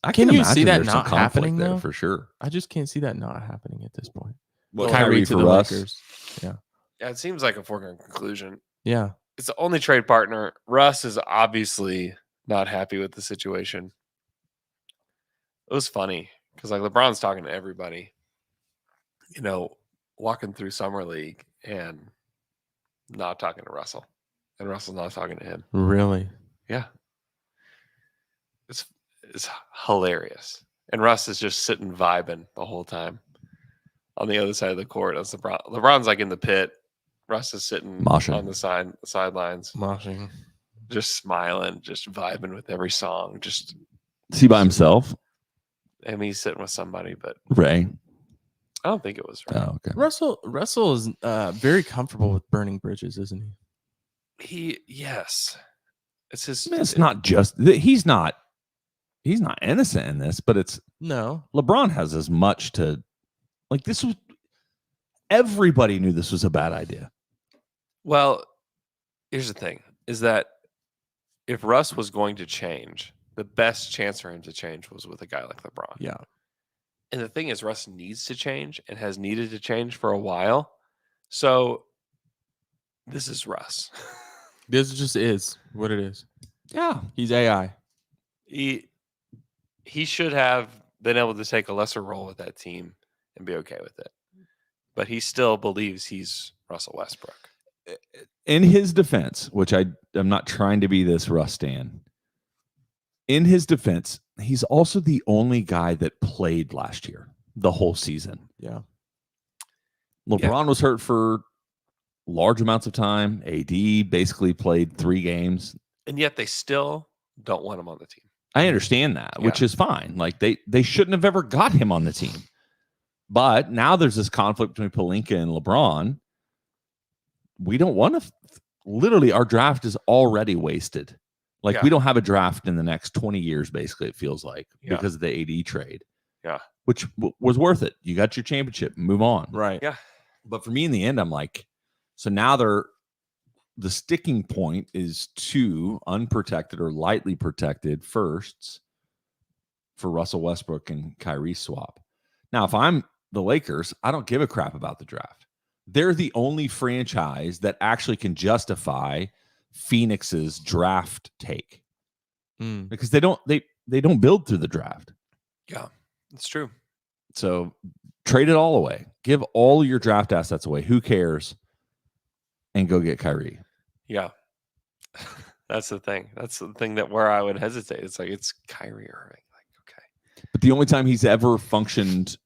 I Can you see imagine that there's some not conflict happening, there though? for sure. I just can't see that not happening at this point. What, Kyrie to for the Russ? Lakers. Yeah. Yeah, it seems like a foregone conclusion. Yeah. It's the only trade partner. Russ is obviously not happy with the situation. It was funny because like LeBron's talking to everybody, walking through summer league and not talking to Russell, and Russell's not talking to him. Really? Yeah, it's hilarious. And Russ is just sitting vibing the whole time on the other side of the court. As LeBron's like in the pit. Russ is sitting Moshing. on the sidelines, Moshing. just smiling, just vibing with every song. Just Is he by himself? I mean, he's sitting with somebody, but Ray. I don't think it was right. Oh, okay. Russell is very comfortable with burning bridges, isn't he? Yes, it's his. I mean, it's not just he's not innocent in this, but it's No. LeBron has as much to like. This was everybody knew this was a bad idea. Well, here's the thing: is that if Russ was going to change, the best chance for him to change was with a guy like LeBron. Yeah. And the thing is, Russ needs to change and has needed to change for a while. So this is Russ. This just is what it is. Yeah, He's AI. He should have been able to take a lesser role with that team and be okay with it. But he still believes he's Russell Westbrook. in his defense, which I'm not trying to be this Russ stan. In his defense, he's also the only guy that played last year, the whole season. Yeah. LeBron was hurt for large amounts of time. AD basically played 3 games. And yet they still don't want him on the team. I understand that, which Yeah. is fine. Like they shouldn't have ever got him on the team. But now there's this conflict between Pelinka and LeBron. We don't want to. Literally, our draft is already wasted. Like Yeah. we don't have a draft in the next 20 years. Basically, it feels like Yeah. because of the AD trade. Yeah. Which was worth it. You got your championship. Move on. Right. Yeah. But for me, in the end, I'm like, so now the sticking point is 2 unprotected or lightly protected firsts for Russell Westbrook and Kyrie swap. Now, if I'm the Lakers, I don't give a crap about the draft. They're the only franchise that actually can justify Phoenix's draft take Mm. because they don't build through the draft. Yeah, it's true. So trade it all away. Give all your draft assets away. Who cares? And go get Kyrie. Yeah. That's the thing. That's the thing that where I would hesitate. It's like it's Kyrie Irving. Like, okay. But the only time he's ever functioned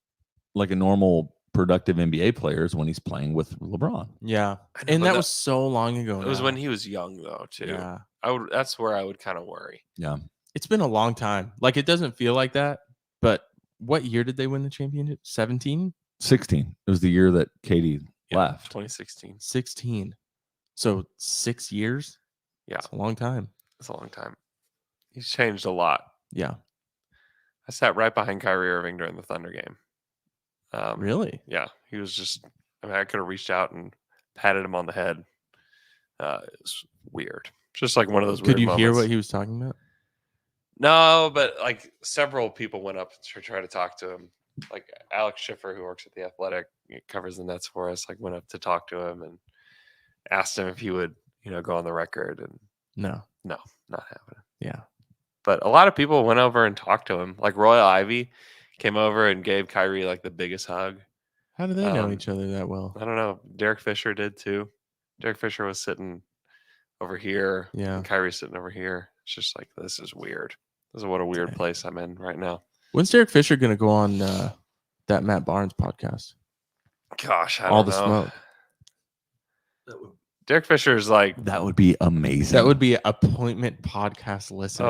like a normal productive NBA player is when he's playing with LeBron. Yeah. I know, And but that was so long ago. it was now. when he was young though, too. Yeah. That's where I would kind of worry. Yeah. It's been a long time. Like it doesn't feel like that. But what year did they win the championship? 17? 16. It was the year that Katie left. 2016. 16. So 6 years? Yeah. It's a long time. It's a long time. He's changed a lot. Yeah. I sat right behind Kyrie Irving during the Thunder game. Really? Yeah. He was just, I mean, I could have reached out and patted him on the head. It's weird. Just like one of those weird Could you hear moments. what he was talking about? No, but like several people went up to try to talk to him. Like Alex Schiffer, who works at The Athletic, covers the Nets for us, like went up to talk to him and asked him if he would, go on the record, and No. not happening. Yeah. But a lot of people went over and talked to him. Like Royal Ivy came over and gave Kyrie like the biggest hug. How do they know Um, each other that well? I don't know. Derek Fisher did too. Derek Fisher was sitting over here. Yeah. And Kyrie's sitting over here. It's just like, this is weird. This is what a weird Dang. place I'm in right now. When's Derek Fisher going to go on that Matt Barnes podcast? Gosh, I All don't the know. smoke. Derek Fisher is like, That would be amazing. That would be appointment podcast listening.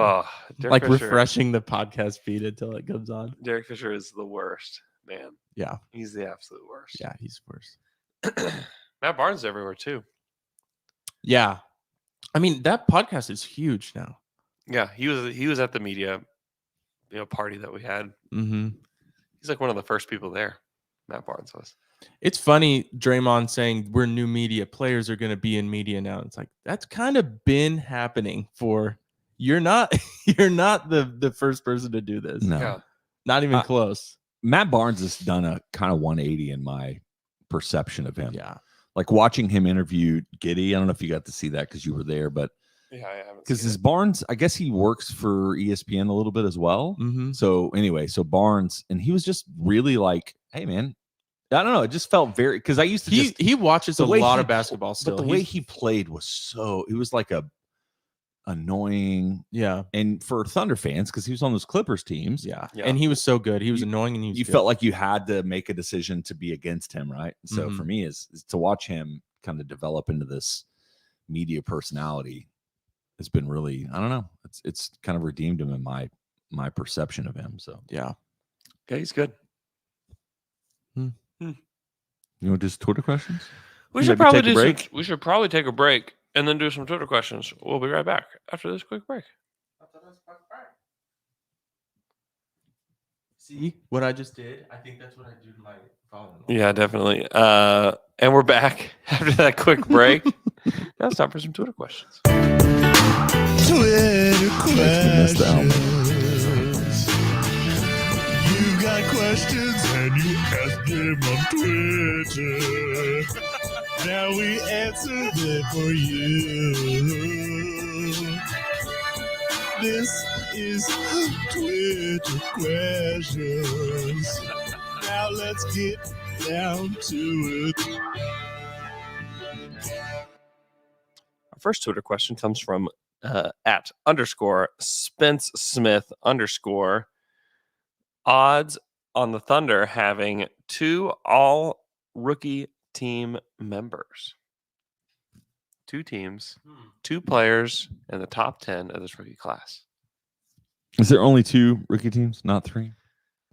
Derek like Fisher, refreshing the podcast feed until it comes on. Derek Fisher is the worst, man. Yeah. He's the absolute worst. Yeah, he's worse. Matt Barnes is everywhere too. Yeah. I mean, that podcast is huge now. Yeah, he was at the media, party that we had. Mm-hmm. He's like one of the first people there. Matt Barnes was. It's funny, Draymond saying we're new media. Players are going to be in media now. It's like, that's kind of been happening for You're not you're not the first person to do this. No. Yeah. Not even close. Matt Barnes has done a kind of 180 in my perception of him. Yeah. Like watching him interview Giddy. I don't know if you got to see that because you were there, but Yeah, I haven't. because seen his it. Barnes, I guess he works for ESPN a little bit as well. Mm-hmm. So anyway, so Barnes, and he was just really like, hey man, I don't know. It just felt very, because I used to He watches the a way lot he of basketball still. but the way he played was so, it was like a annoying, yeah. and for Thunder fans, because he was on those Clippers teams, Yeah. Yeah. And he was so good. He was annoying and he was you good. felt like you had to make a decision to be against him, right? So Mhm. for me, is to watch him kind of develop into this media personality has been really, I don't know, it's kind of redeemed him in my perception of him. So yeah. Yeah, he's good. you know, just Twitter questions. We Maybe should probably take a do some. break? We should probably take a break and then do some Twitter questions. We'll be right back after this quick break. See what I just did? I think that's what I do to my father-in-law. Yeah, definitely. And we're back after that quick break. Now it's time for some Twitter questions. Twitter missed the album. questions. You got questions and you ask them on Twitter. Now we answer them for you. This is Twitter questions. Now let's get down to it. Our first Twitter question comes from at _ Spence Smith _ odds on the Thunder having 2 all rookie team members. 2 teams, 2 players in the top 10 of this rookie class. Is there only 2 rookie teams, not 3?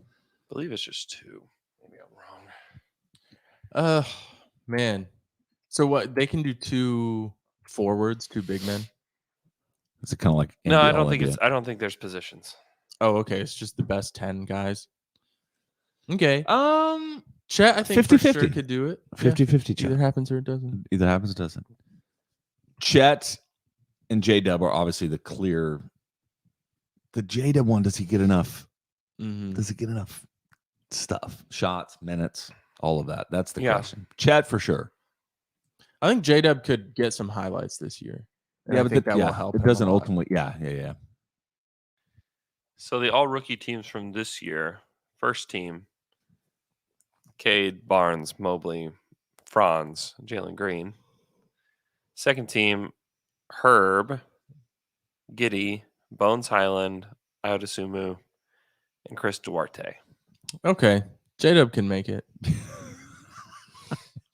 I believe it's just 2. Maybe I'm wrong. Man. So what? They can do 2 forwards, 2 big men. Is it kind of like No, NBA, I don't all think NBA? it's. I don't think there's positions. Oh, okay. It's just the best 10 guys. Okay. Um, Chet, I think for 50-50. sure could do it. 50-50 Either Chet. happens or it doesn't. Either happens or doesn't. Chet and J-Dub are obviously the clear. The J-Dub one, does he get enough? Mm-hmm. Does he get enough stuff, shots, minutes, all of that? That's the Yeah. question. Chet for sure. I think J-Dub could get some highlights this year. And I think that will help. It him a doesn't lot. ultimately. Yeah. So the all rookie teams from this year: first team, Cade, Barnes, Mobley, Franz, Jalen Green. Second team, Herb, Giddy, Bones Highland, Audasumu, and Chris Duarte. Okay. J-Dub can make it.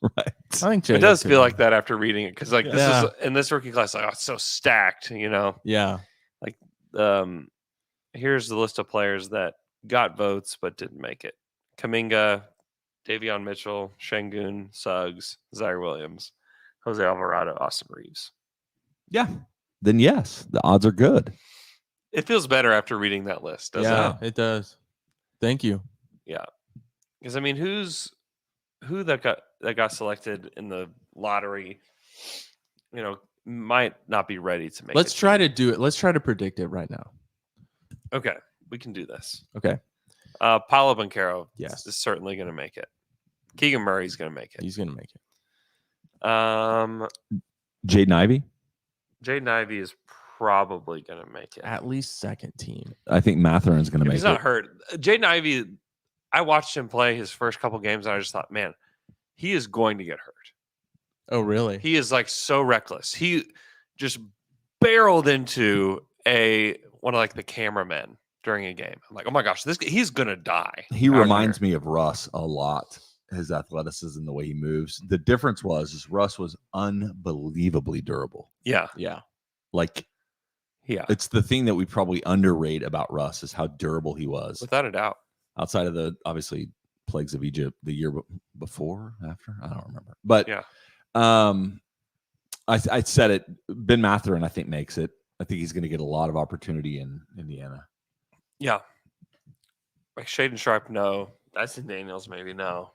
Right. I think J-Dub It does could feel make like that after reading it, because like this Yeah. is in this rookie class, like, oh, it's so stacked, you know. it. Yeah. Here's the list of players that got votes but didn't make it: Kuminga, Davion Mitchell, Şengün, Suggs, Zaire Williams, Jose Alvarado, Austin Reeves. Yeah. Then yes, the odds are good. It feels better after reading that list, doesn't Yeah, it? it does. Thank you. Yeah, because I mean, who that got selected in the lottery, you know, might not be ready to make. Let's it. try to do it. Let's try to predict it right now. Okay, we can do this. Okay. Paolo Banchero, Yes. is certainly going to make it. Keegan Murray's going to make it. He's going to make it. Jaden Ivey. Jaden Ivey is probably going to make it. At least second team. I think Matherin's going to If make he's it. not hurt. Jaden Ivey, I watched him play his first couple games, and I just thought, man, he is going to get hurt. Oh, really? He is like so reckless. He just barreled into one of like the cameramen during a game. I'm like, oh my gosh, he's gonna die. He reminds me of Russ a lot. His athleticism, the way he moves. The difference was Russ was unbelievably durable. Yeah, Yeah. Like yeah, it's the thing that we probably underrate about Russ is how durable he was. without a doubt. Outside of the obviously plagues of Egypt the year before, after, I don't remember. But Yeah. I said it. Ben Matherin, I think, makes it. I think he's going to get a lot of opportunity in Indiana. Yeah, like Shaden Sharp, no. Dyson Daniels, maybe no.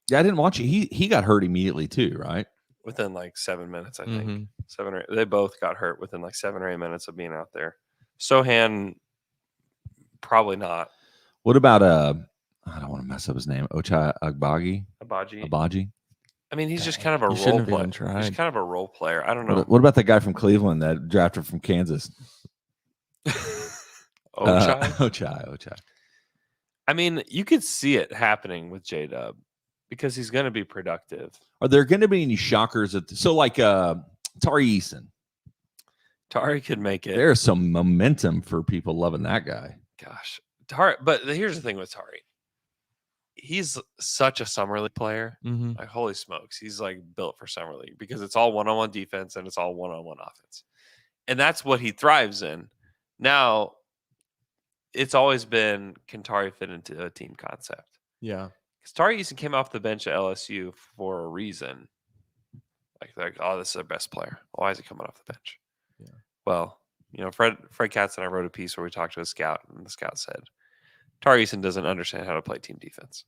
Yeah, I didn't watch it. He got hurt immediately too, right? within like 7 minutes, I think. Mhm. They both got hurt within like 7 or 8 minutes of being out there. Sohan, probably not. What about I don't want to mess up his name. Ochai Agbaji. Abaji. I mean, he's just kind of a You role shouldn't have player. even tried. He's kind of a role player. I don't know. What about the guy from Cleveland that drafted from Kansas? Ochai? Ochai. I mean, you could see it happening with J-Dub because he's going to be productive. Are there going to be any shockers? So like Tari Eason. Tari could make it. There's some momentum for people loving that guy. Gosh. Tari, but here's the thing with Tari. He's such a summer league player. Mhm. Like, holy smokes. He's like built for summer league because it's all one-on-one defense and it's all one-on-one offense. And that's what he thrives in. Now, it's always been, can Tari fit into a team concept? Yeah. Because Tari Eason came off the bench at LSU for a reason. Like, oh, this is our best player. Why is he coming off the bench? Yeah. Well, Fred Katz and I wrote a piece where we talked to a scout, and the scout said, Tari Eason doesn't understand how to play team defense.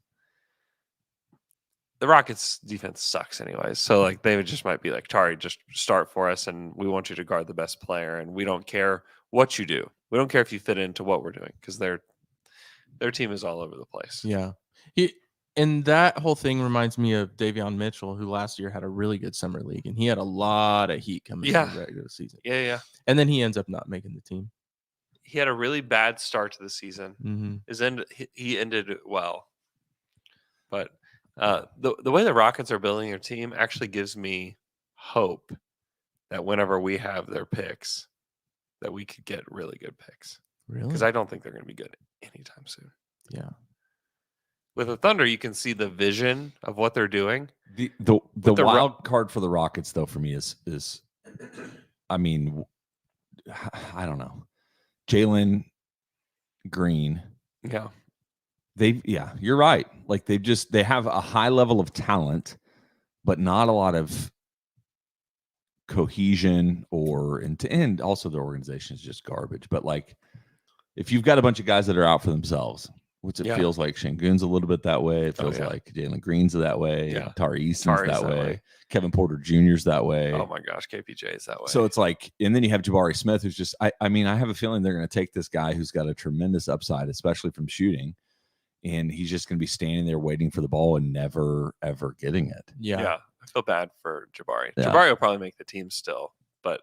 The Rockets defense sucks anyways. So like they just might be like, Tari, just start for us and we want you to guard the best player and we don't care what you do. We don't care if you fit into what we're doing because their team is all over the place. Yeah. And that whole thing reminds me of Davion Mitchell, who last year had a really good summer league and he had a lot of heat coming in the regular season. Yeah. And then he ends up not making the team. He had a really bad start to the season. Mm-hmm. He ended it well. But the way the Rockets are building their team actually gives me hope that whenever we have their picks, that we could get really good picks. Really? Because I don't think they're going to be good anytime soon. Yeah. With the Thunder, you can see the vision of what they're doing. The wild card for the Rockets, though, for me is I mean, I don't know. Jalen Green. Yeah. You're right. Like they have a high level of talent, but not a lot of cohesion and also the organization is just garbage. But like if you've got a bunch of guys that are out for themselves, which it feels like Şengün's a little bit that way. It feels like Jalen Green's that way. Yeah. Tari Eason's that way. Kevin Porter Jr.'s that way. Oh my gosh, KPJ is that way. So it's like, and then you have Jabari Smith, who's just, I mean, I have a feeling they're going to take this guy who's got a tremendous upside, especially from shooting, and he's just going to be standing there waiting for the ball and never, ever getting it. Yeah. I feel bad for Jabari. Yeah. Jabari will probably make the team still, but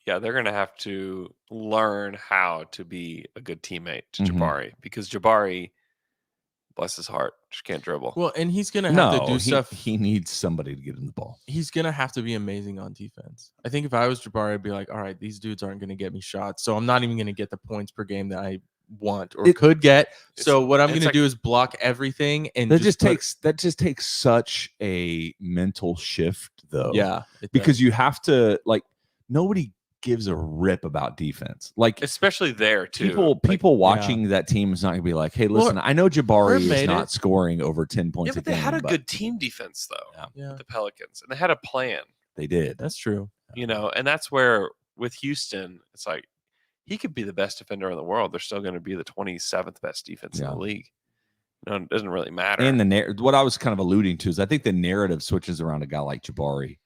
yeah, they're going to have to learn how to be a good teammate to Jabari because Jabari, bless his heart, just can't dribble. Well, and he's going to have to do stuff. He needs somebody to get him the ball. He's going to have to be amazing on defense. I think if I was Jabari, I'd be like, all right, these dudes aren't going to get me shots. So I'm not even going to get the points per game that I want or could get. So what I'm going to do is block everything. And that just takes such a mental shift, though. Yeah. Because you have to, like, nobody gives a rip about defense, like especially there too. People watching that team is not gonna be like, hey, listen, I know Jabari is not scoring over 10 points. Yeah, but they had a good team defense though. Yeah. The Pelicans, and they had a plan. They did. That's true. And that's where with Houston, it's like he could be the best defender in the world. They're still going to be the 27th best defense in the league. It doesn't really matter. And what I was kind of alluding to is I think the narrative switches around a guy like Jabari.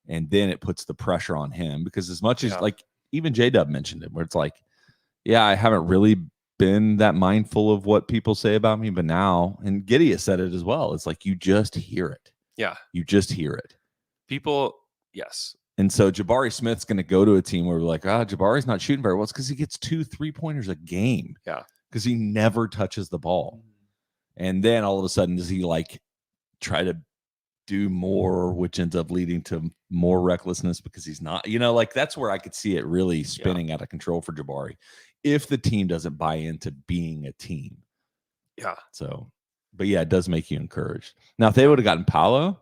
And then it puts the pressure on him because as much as like even J-Dub mentioned it, where it's like, yeah, I haven't really been that mindful of what people say about me, but now, and Giddey has said it as well. It's like, you just hear it. Yeah. You just hear it. People. Yes. And so Jabari Smith's going to go to a team where we're like, Jabari's not shooting very well. It's because he gets 2 3-pointers a game. Yeah. Because he never touches the ball. And then all of a sudden, does he like try to do more, which ends up leading to more recklessness because he's not, like that's where I could see it really spinning out of control for Jabari if the team doesn't buy into being a team. Yeah. So, but yeah, it does make you encouraged. Now, if they would have gotten Paolo,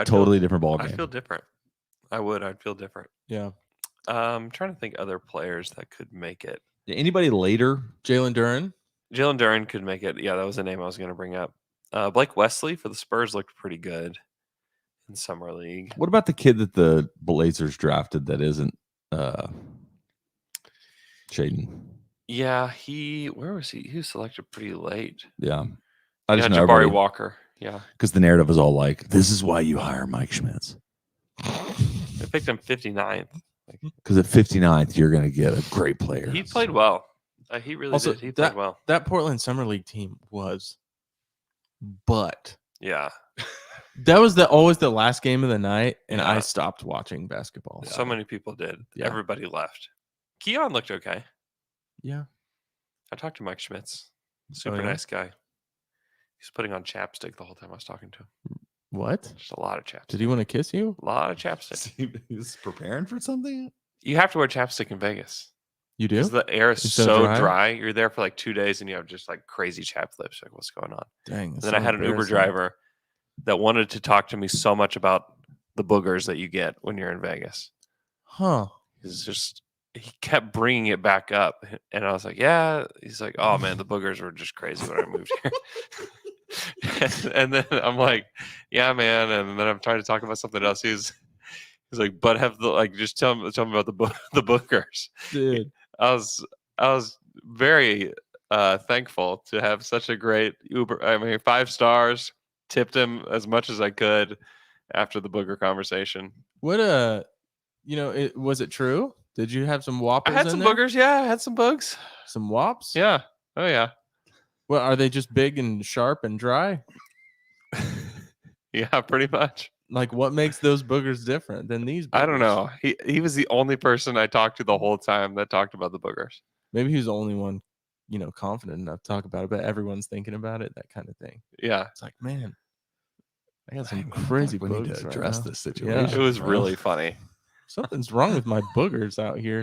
totally different ball game. I feel different. I'd feel different. Yeah. I'm trying to think other players that could make it. Anybody later? Jalen Duren could make it. Yeah, that was a name I was going to bring up. Blake Wesley for the Spurs looked pretty good in summer league. What about the kid that the Blazers drafted that isn't Shaden? Yeah, where was he? He was selected pretty late. Yeah. Jabari Walker. Yeah. because the narrative was all like, "This is why you hire Mike Schmitz." They picked him 59th. Because at 59th, you're going to get a great player. He played well. He really Also, did. He played well. That Portland Summer League team was, but Yeah. that was always the last game of the night, and Yeah. I stopped watching basketball. So many people did. Yeah. Everybody left. Keon looked okay. Yeah. I talked to Mike Schmitz. Super yeah? nice guy. He's putting on chapstick the whole time I was talking to him. What? Just a lot of chapstick. Did he want to kiss you? A lot of chapstick. He's preparing for something. You have to wear chapstick in Vegas. You do? Because the air is It's so dry. You're there for like 2 days and you have just like crazy chapped lips. Like, what's going on? Dang. And then I had an Uber driver that wanted to talk to me so much about the boogers that you get when you're in Vegas. Huh. He kept bringing it back up. And I was like, yeah. He's like, oh man, the boogers were just crazy when I moved here. And then I'm like, yeah, man. And then I'm trying to talk about something else. He's like, but just tell me about the boogers. Dude. I was very thankful to have such a great Uber. I mean, 5 stars. Tipped him as much as I could after the booger conversation. What was it true? Did you have some whoppers? I had some boogers. Yeah, I had some bugs. Some wops? Yeah. Oh yeah. Well, are they just big and sharp and dry? Yeah, pretty much. Like, what makes those boogers different than these boogers? I don't know. He was the only person I talked to the whole time that talked about the boogers. Maybe he was the only one, confident enough to talk about it, but everyone's thinking about it, that kind of thing. Yeah. It's like, man, I got some crazy We need boogers to right address now. this situation. It was really funny. Something's wrong with my boogers out here.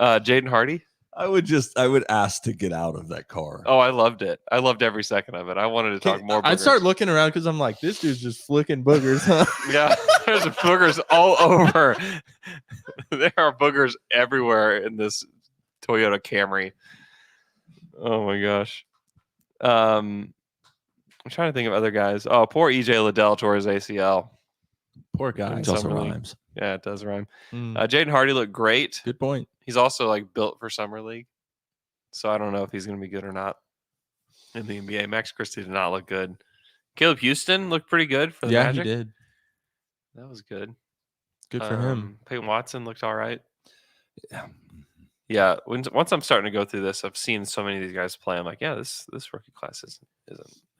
Jaden Hardy. I would ask to get out of that car. Oh, I loved it. I loved every second of it. I wanted to talk more boogers. I'd start looking around because I'm like, this dude's just flicking boogers, huh? Yeah, there's boogers all over. There are boogers everywhere in this Toyota Camry. Oh my gosh. I'm trying to think of other guys. Oh, poor EJ Liddell tore his ACL. Poor guy. It also Summer League. rhymes. Yeah, it does rhyme. Mm, Jaden Hardy looked great. good point. He's also like built for Summer League. So I don't know if he's going to be good or not in the NBA. Max Christie did not look good. Caleb Houston looked pretty good for the Yeah, Magic. he did. That was good. Good for him. Peyton Watson looked all right. Yeah. Yeah, once I'm starting to go through this, I've seen so many of these guys play. I'm like, yeah, this rookie class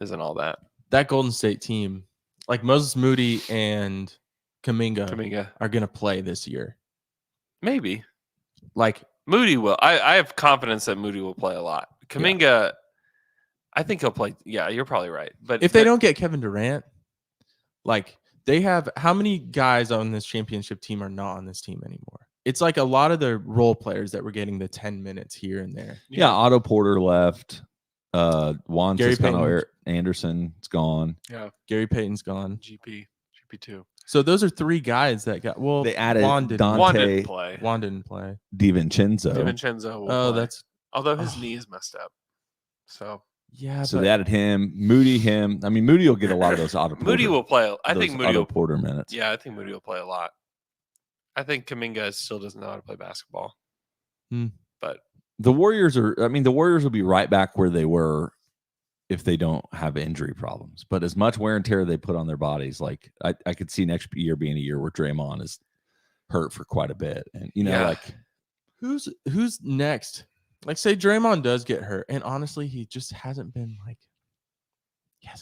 isn't all that. That Golden State team, like Moses Moody and Kuminga are going to play this year. Maybe Like, Moody will. I have confidence that Moody will play a lot. Kuminga, I think he'll play. Yeah, you're probably right. But if they don't get Kevin Durant, like they have, how many guys on this championship team are not on this team anymore? It's like a lot of the role players that were getting the 10 minutes here and there. Yeah, Otto Porter left. Juan Gary Toscano Anderson is gone. Yeah, Gary Payton's gone. GP2. So those are 3 guys that got. Well, They added Juan didn't, Dante Juan didn't play. Juan didn't play. DiVincenzo. DiVincenzo will Oh, play. that's although his knee is messed up. So yeah. So but they added him, Moody, him. I mean, Moody will get a lot of those Otto Porter. Moody will play. I think Moody Otto will. Porter minutes. Yeah, I think Moody will play a lot. I think Kuminga still doesn't know how to play basketball. But The Warriors will be right back where they were if they don't have injury problems. But as much wear and tear they put on their bodies, like I could see next year being a year where Draymond is hurt for quite a bit. And Yeah. who's next? Like, say Draymond does get hurt, and honestly, he just hasn't been like.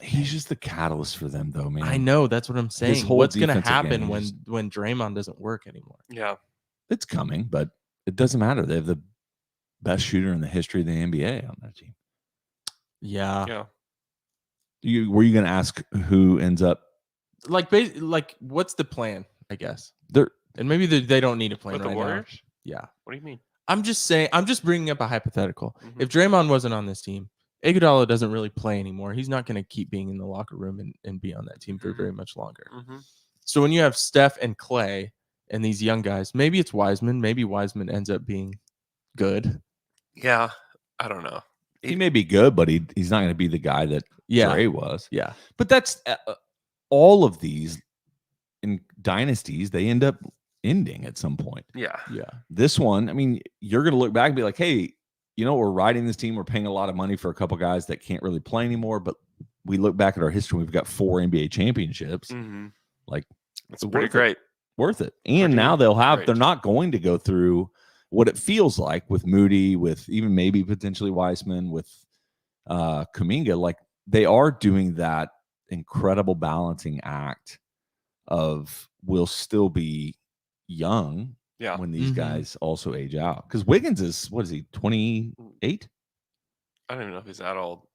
He's just the catalyst for them, though, man. I know, that's what I'm saying. whole What's going to defensive happen game when is- when Draymond doesn't work anymore? yeah, It's coming, but it doesn't matter. They have the best shooter in the history of the NBA on that team. Yeah, yeah. Were you going to ask who ends up? like what's the plan? I guess They're and maybe they don't need a plan With right the now. Warriors? Yeah, What do you mean? I'm just saying. I'm just bringing up a hypothetical. Mhm. If Draymond wasn't on this team, Iguodala doesn't really play anymore. He's not going to keep being in the locker room and be on that team for very much longer. Mm-hmm. So when you have Steph and Clay and these young guys, maybe it's Wiseman. Maybe Wiseman ends up being good. Yeah, I don't know. he may be good, but he's not going to be the guy that Yeah, Dre was. yeah, But that's all of these in dynasties. They end up ending at some point. Yeah, yeah. This one, I mean, you're going to look back and be like, hey, you know, we're riding this team. We're paying a lot of money for a couple guys that can't really play anymore. But we look back at our history. We've got 4 NBA championships. Mm-hmm. Like, It's pretty great. Worth it. And Pretty now great. they're not going to go through what it feels like with Moody, with even maybe potentially Weissman, with Kuminga. Like, they are doing that incredible balancing act of we'll still be young when these guys also age out. Because Wiggins is, what is he, 28? I don't even know if he's that old.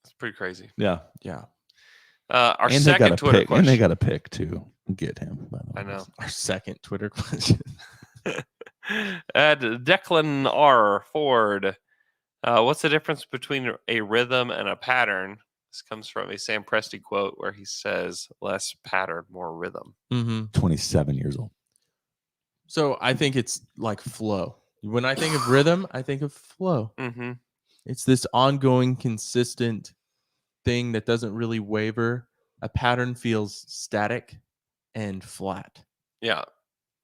It's pretty crazy. Yeah. Our And second Twitter question. And they got a pick to get him. By the way. I know. Our second Twitter question. Declan R. Ford. What's the difference between a rhythm and a pattern? This comes from a Sam Presti quote where he says, less pattern, more rhythm. 27 years old. So I think it's like flow. When I think of rhythm, I think of flow. Mm-hmm. It's this ongoing, consistent thing that doesn't really waver. A pattern feels static and flat. Yeah.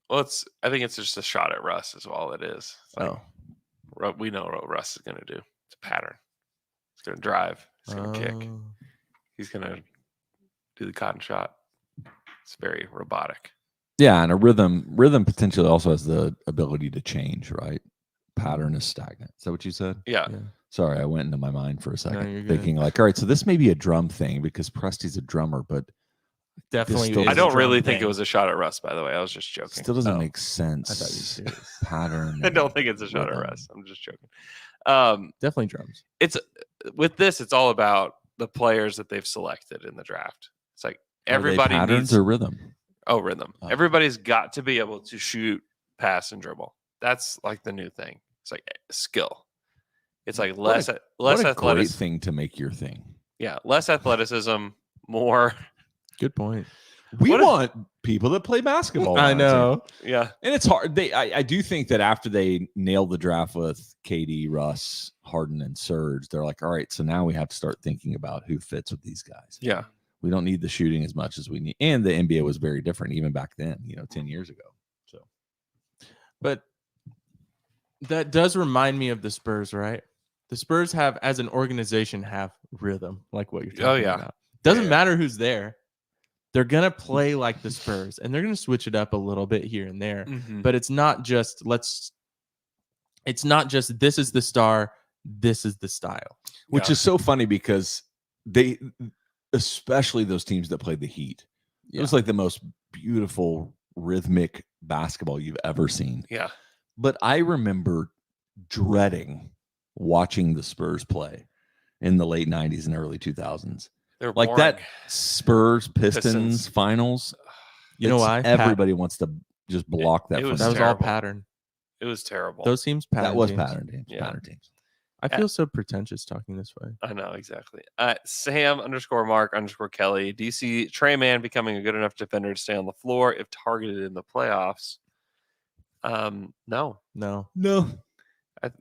Well, I think it's just a shot at Russ is all it is. It's like, we know what Russ is going to do. It's a pattern. He's going to drive. He's going to kick. He's going to do the cotton shot. It's very robotic. Yeah, and a rhythm potentially also has the ability to change, right? Pattern is stagnant. Is that what you said? Yeah. Sorry, I went into my mind for a second, you're thinking like, all right, so this may be a drum thing because Presti's a drummer, but Definitely. still- I don't really thing. think it was a shot at Russ, by the way. I was just joking. still doesn't make I sense. thought you were serious. Pattern. I don't think it's a shot at Russ. I'm just joking. Definitely drums. It's with this, it's all about the players that they've selected in the draft. It's like everybody patterns needs or rhythm. rhythm. Oh. Everybody's got to be able to shoot, pass, and dribble. That's like the new thing. It's like skill. It's like less What a great athleticism. thing to make your thing. Yeah, less athleticism, more. Good point. We What if- want people that play basketball. I on our team. know. Yeah, And it's hard. I do think that after they nailed the draft with KD, Russ, Harden, and Serge, they're like, all right, so now we have to start thinking about who fits with these guys. yeah. We don't need the shooting as much as we need. And the NBA was very different even back then, 10 years ago. So, But that does remind me of the Spurs, right? The Spurs have, as an organization, have rhythm, like what you're talking about. Doesn't matter who's there. They're going to play like the Spurs, and they're going to switch it up a little bit here and there. Mhm. But it's not just this is the star, this is the style. which is so funny because they, especially those teams that played the Heat, it was like the most beautiful rhythmic basketball you've ever seen. Yeah. But I remember dreading watching the Spurs play in the late 90s and early 2000s. They're Like boring. that Spurs Pistons finals. You know why? Everybody wants to just block that. it from was That was them. all terrible. pattern. It was terrible. Those teams pattern. That was teams. pattern teams. Yeah. Pattern teams. I feel so pretentious talking this way. I know, exactly. Sam_Mark_Kelly. Do you see Trey Mann becoming a good enough defender to stay on the floor if targeted in the playoffs? No. No.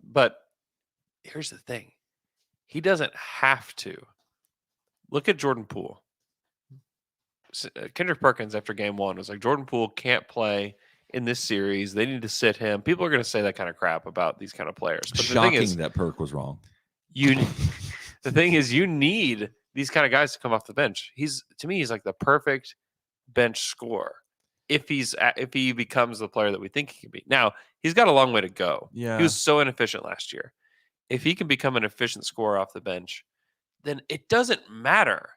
But here's the thing. He doesn't have to. Look at Jordan Poole. Kendrick Perkins after game one was like, Jordan Poole can't play in this series. They need to sit him. People are going to say that kind of crap about these kind of players. But Shocking the thing is, that Perk was wrong. the thing is, you need these kind of guys to come off the bench. To me, he's like the perfect bench scorer if he becomes the player that we think he can be. Now, he's got a long way to go. Yeah. He was so inefficient last year. If he can become an efficient scorer off the bench, then it doesn't matter.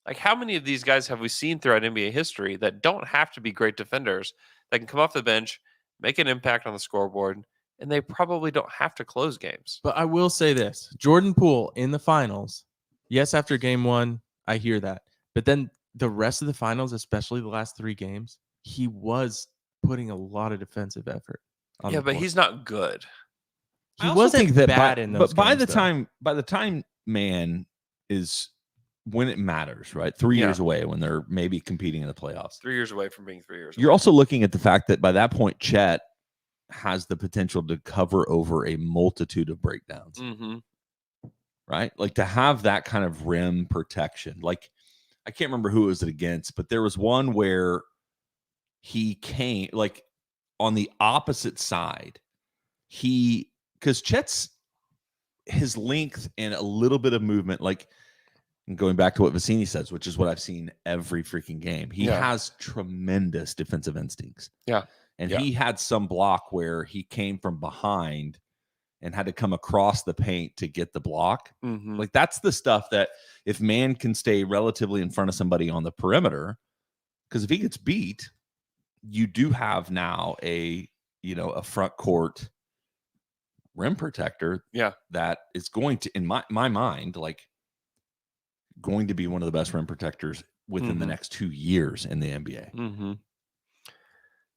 Like, how many of these guys have we seen throughout NBA history that don't have to be great defenders, that can come off the bench, make an impact on the scoreboard, and they probably don't have to close games? But I will say this. Jordan Poole in the finals, yes, after game one, I hear that. But then the rest of the finals, especially the last 3 games, he was putting a lot of defensive effort. Yeah, but he's not good. He wasn't bad in those But by games, the time man is when it matters, right? 3 years away when they're maybe competing in the playoffs. 3 years away from being 3 years You're away. also looking at the fact that by that point, Chet has the potential to cover over a multitude of breakdowns, Mm-hmm. right? Like to have that kind of rim protection. Like I can't remember who it was against, but there was one where he came like on the opposite side. Because Chet's his length and a little bit of movement, like going back to what Vicini says, which is what I've seen every freaking game. He has tremendous defensive instincts. Yeah. And Yeah. he had some block where he came from behind and had to come across the paint to get the block. Mhm. Like that's the stuff that if man can stay relatively in front of somebody on the perimeter, because if he gets beat, you do have now a front court rim protector that is going to, in my mind, like going to be one of the best rim protectors within the next 2 years in the NBA. Mm-hmm.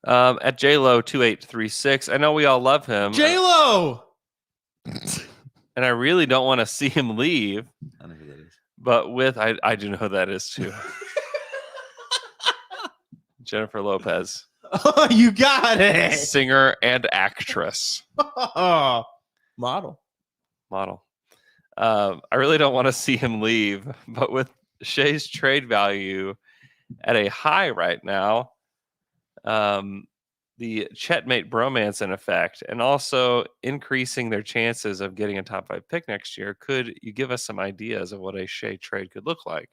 At JLo2836, I know we all love him. J-Lo! And I really don't want to see him leave. I don't know who that is. But with, I do know who that is too. Jennifer Lopez. Oh, you got it. Singer and actress. Model. I really don't want to see him leave, but with Shea's trade value at a high right now, the Chetmate bromance in effect, and also increasing their chances of getting a top 5 pick next year, could you give us some ideas of what a Shea trade could look like?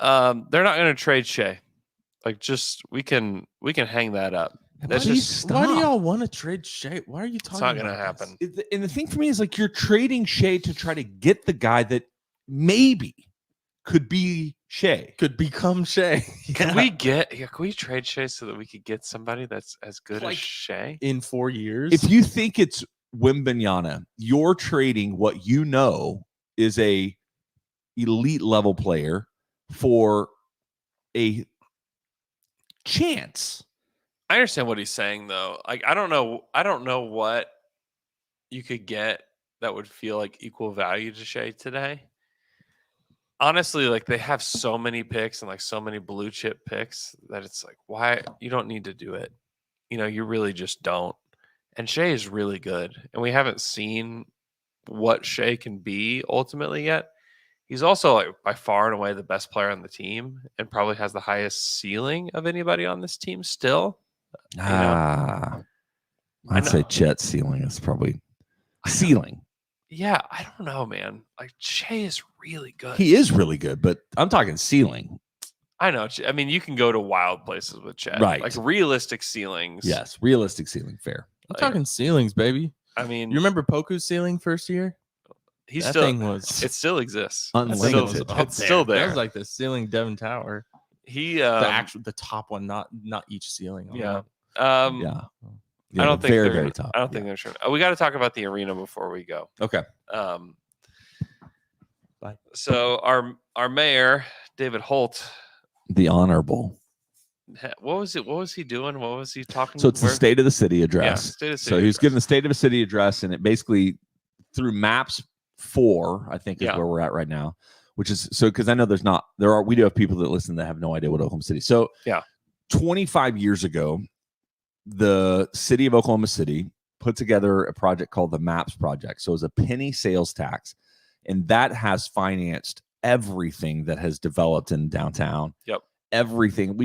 They're not going to trade Shea. Like, just we can hang that up. That's just Why do y'all want to trade Shea? Why are you talking? It's not going to about happen. And the thing for me is like you're trading Shea to try to get the guy that maybe could be Shea. Could become Shea. Can we trade Shea so that we could get somebody that's as good as Shea in 4 years? If you think it's Wembanyama, you're trading what you know is a elite level player for a chance. I understand what he's saying though. Like I don't know what you could get that would feel like equal value to Shea today. Honestly, like they have so many picks and like so many blue chip picks that it's like, why you don't need to do it. You really just don't. And Shea is really good. And we haven't seen what Shea can be ultimately yet. He's also like by far and away the best player on the team and probably has the highest ceiling of anybody on this team still. I'd say Chet's ceiling is probably ceiling. Yeah, I don't know, man. Like Shea is really good. He is really good, but I'm talking ceiling. I know. I mean, you can go to wild places with Chet. Right. Like realistic ceilings. Yes, realistic ceiling, fair. I'm talking ceilings, baby. I mean, you remember Poku's ceiling first year? It still exists. Unlimited. It's still there. That was like the ceiling Devon Tower. The top one, not each ceiling. Yeah. Yeah. I don't think very top. I don't think they're sure. We got to talk about the arena before we go. Okay. Bye. So our mayor, David Holt, the honorable. What was he doing? What was he talking? So it's the State of the City address. Yeah, State of the City so he was address. giving the State of the City address, and it basically through Maps 4, I think is where we're at right now. Which is so because I know we do have people that listen that have no idea what Oklahoma City. So 25 years ago, the city of Oklahoma City put together a project called the MAPS project. So it's a penny sales tax, and that has financed everything that has developed in downtown. Yep. Everything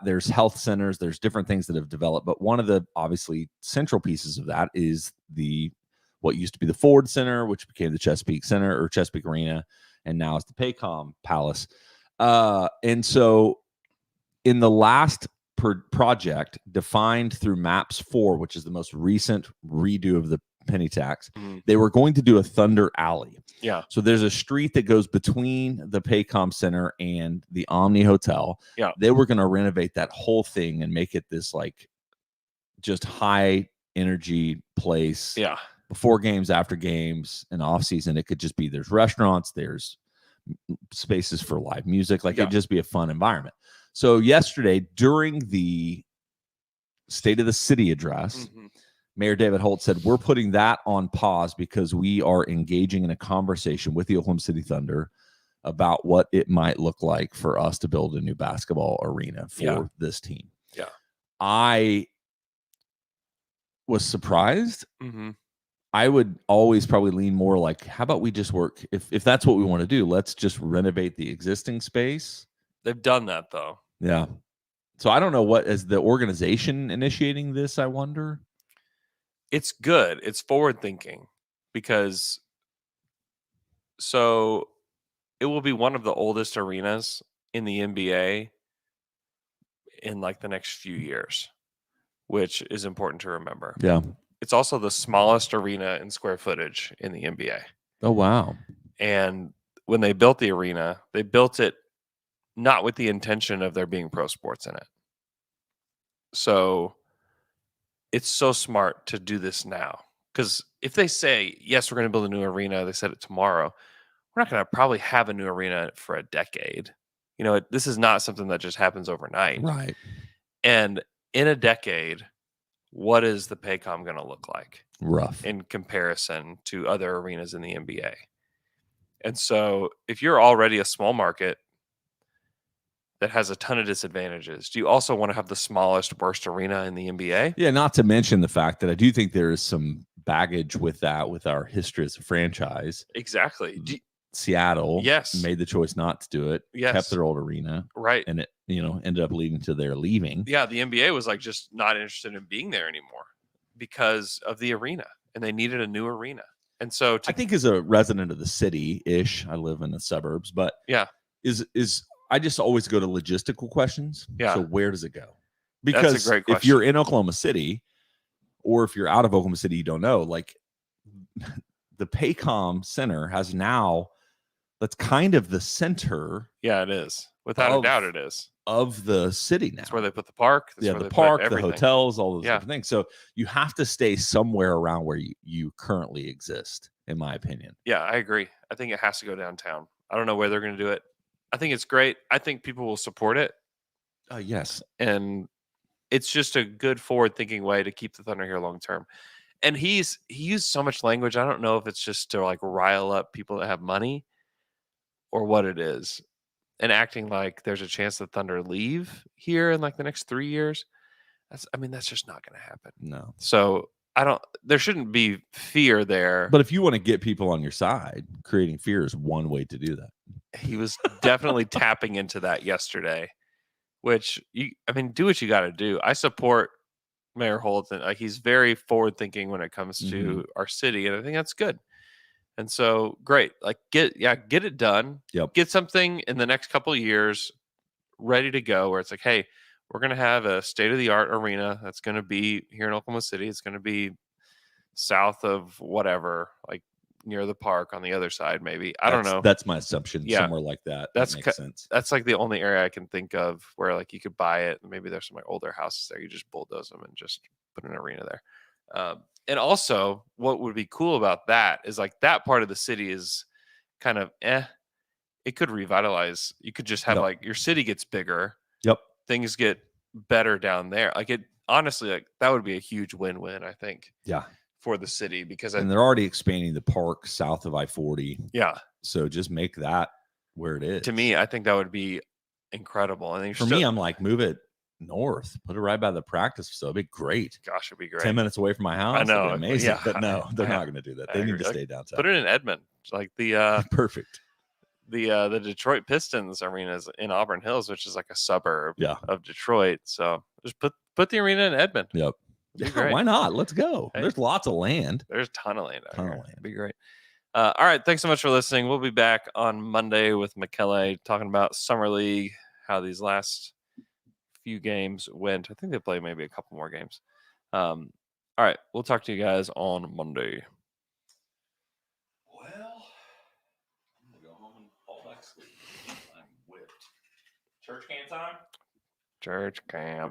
there's health centers, there's different things that have developed, but one of the obviously central pieces of that is what used to be the Ford Center, which became the Chesapeake Center or Chesapeake Arena, and now it's the Paycom Palace. And so in the last project defined through Maps 4, which is the most recent redo of the penny tax, they were going to do a Thunder Alley. Yeah. So there's a street that goes between the Paycom Center and the Omni Hotel. Yeah. They were going to renovate that whole thing and make it this like just high energy place. Yeah. Before games, after games, and off season, it could just be there's restaurants, there's spaces for live music, like it'd just be a fun environment. So yesterday, during the State of the City address, Mayor David Holt said, we're putting that on pause because we are engaging in a conversation with the Oklahoma City Thunder about what it might look like for us to build a new basketball arena for this team. Yeah. I was surprised. I would always probably lean more like, how about we just work? If that's what we want to do, let's just renovate the existing space. They've done that though. Yeah. So I don't know what is the organization initiating this, I wonder. It's good. It's forward thinking because So it will be one of the oldest arenas in the NBA in like the next few years, which is important to remember. Yeah. It's also the smallest arena in square footage in the NBA. Oh wow. And when they built the arena, they built it not with the intention of there being pro sports in it. So it's so smart to do this now. Because if they say, yes, we're going to build a new arena, they said it tomorrow, we're not going to probably have a new arena for a decade. You know, this is not something that just happens overnight. Right. And in a decade, what is the Paycom going to look like Rough. in comparison to other arenas in the NBA? And so if you're already a small market that has a ton of disadvantages, do you also want to have the smallest, worst arena in the NBA? Yeah, not to mention the fact that I do think there is some baggage with that, with our history as a franchise. Exactly. Seattle Yes. made the choice not to do it, Yes. kept their old arena, Right. and it, ended up leading to their leaving. Yeah, the NBA was like just not interested in being there anymore because of the arena, and they needed a new arena. And so I think as a resident of the city-ish, I live in the suburbs, but yeah, is I just always go to logistical questions. Yeah. So where does it go? That's a Because great if you're in Oklahoma City, or if you're out of Oklahoma City, you don't know, like the Paycom Center has now, that's kind of the center yeah, it is. Without a doubt, it is. of the city now. That's where they put the park. That's where the they park, put the everything. hotels, all those Yeah. different things. So you have to stay somewhere around where you currently exist, in my opinion. Yeah, I agree. I think it has to go downtown. I don't know where they're going to do it. I think it's great. I think people will support it. Yes. And it's just a good forward-thinking way to keep the Thunder here long term. And he used so much language. I don't know if it's just to like rile up people that have money or what it is. And acting like there's a chance the Thunder leave here in like the next 3 years. That's just not going to happen. No. So there shouldn't be fear there. But if you want to get people on your side, creating fear is one way to do that. He was definitely tapping into that yesterday, which do what you got to do. I support Mayor Holt, and he's very forward thinking when it comes to our city. And I think that's good. And so great, like get it done. Yep. Get something in the next couple of years ready to go where it's like, hey, we're going to have a state-of-the-art arena that's going to be here in Oklahoma City. It's going to be south of whatever, like near the park on the other side, maybe. I don't know. That's my assumption. Yeah. Somewhere like that. That makes sense. That's like the only area I can think of where like you could buy it. Maybe there's some like older houses there. You just bulldoze them and just put an arena there. And also, what would be cool about that is like that part of the city is kind of it could revitalize. You could just have Yep. like your city gets bigger. Yep. Things get better down there. Like it honestly, like that would be a huge win-win, I think. Yeah. For the city because And they're already expanding the park south of I-40. Yeah. So just make that where it is. To me, I think that would be incredible. I think For me, I'm like, move it north, put it right by the practice facility. It'd be great. Gosh, it'd be great. 10 minutes away from my house. I know. It'd be amazing. Yeah. But no, they're not going to do that. They need to stay downtown. Put it in Edmond. Like the perfect. The Detroit Pistons arena is in Auburn Hills, which is like a suburb of Detroit. So just put the arena in Edmond. Yep. Yeah, why not? Let's go. Hey, there's lots of land. There's a ton of land out here. Of land. It'd be great. All right. Thanks so much for listening. We'll be back on Monday with McKellar talking about Summer League, how these last few games went. I think they play maybe a couple more games. All right. We'll talk to you guys on Monday. Well, I'm going to go home and fall back asleep. I'm whipped. Church camp time? Church camp.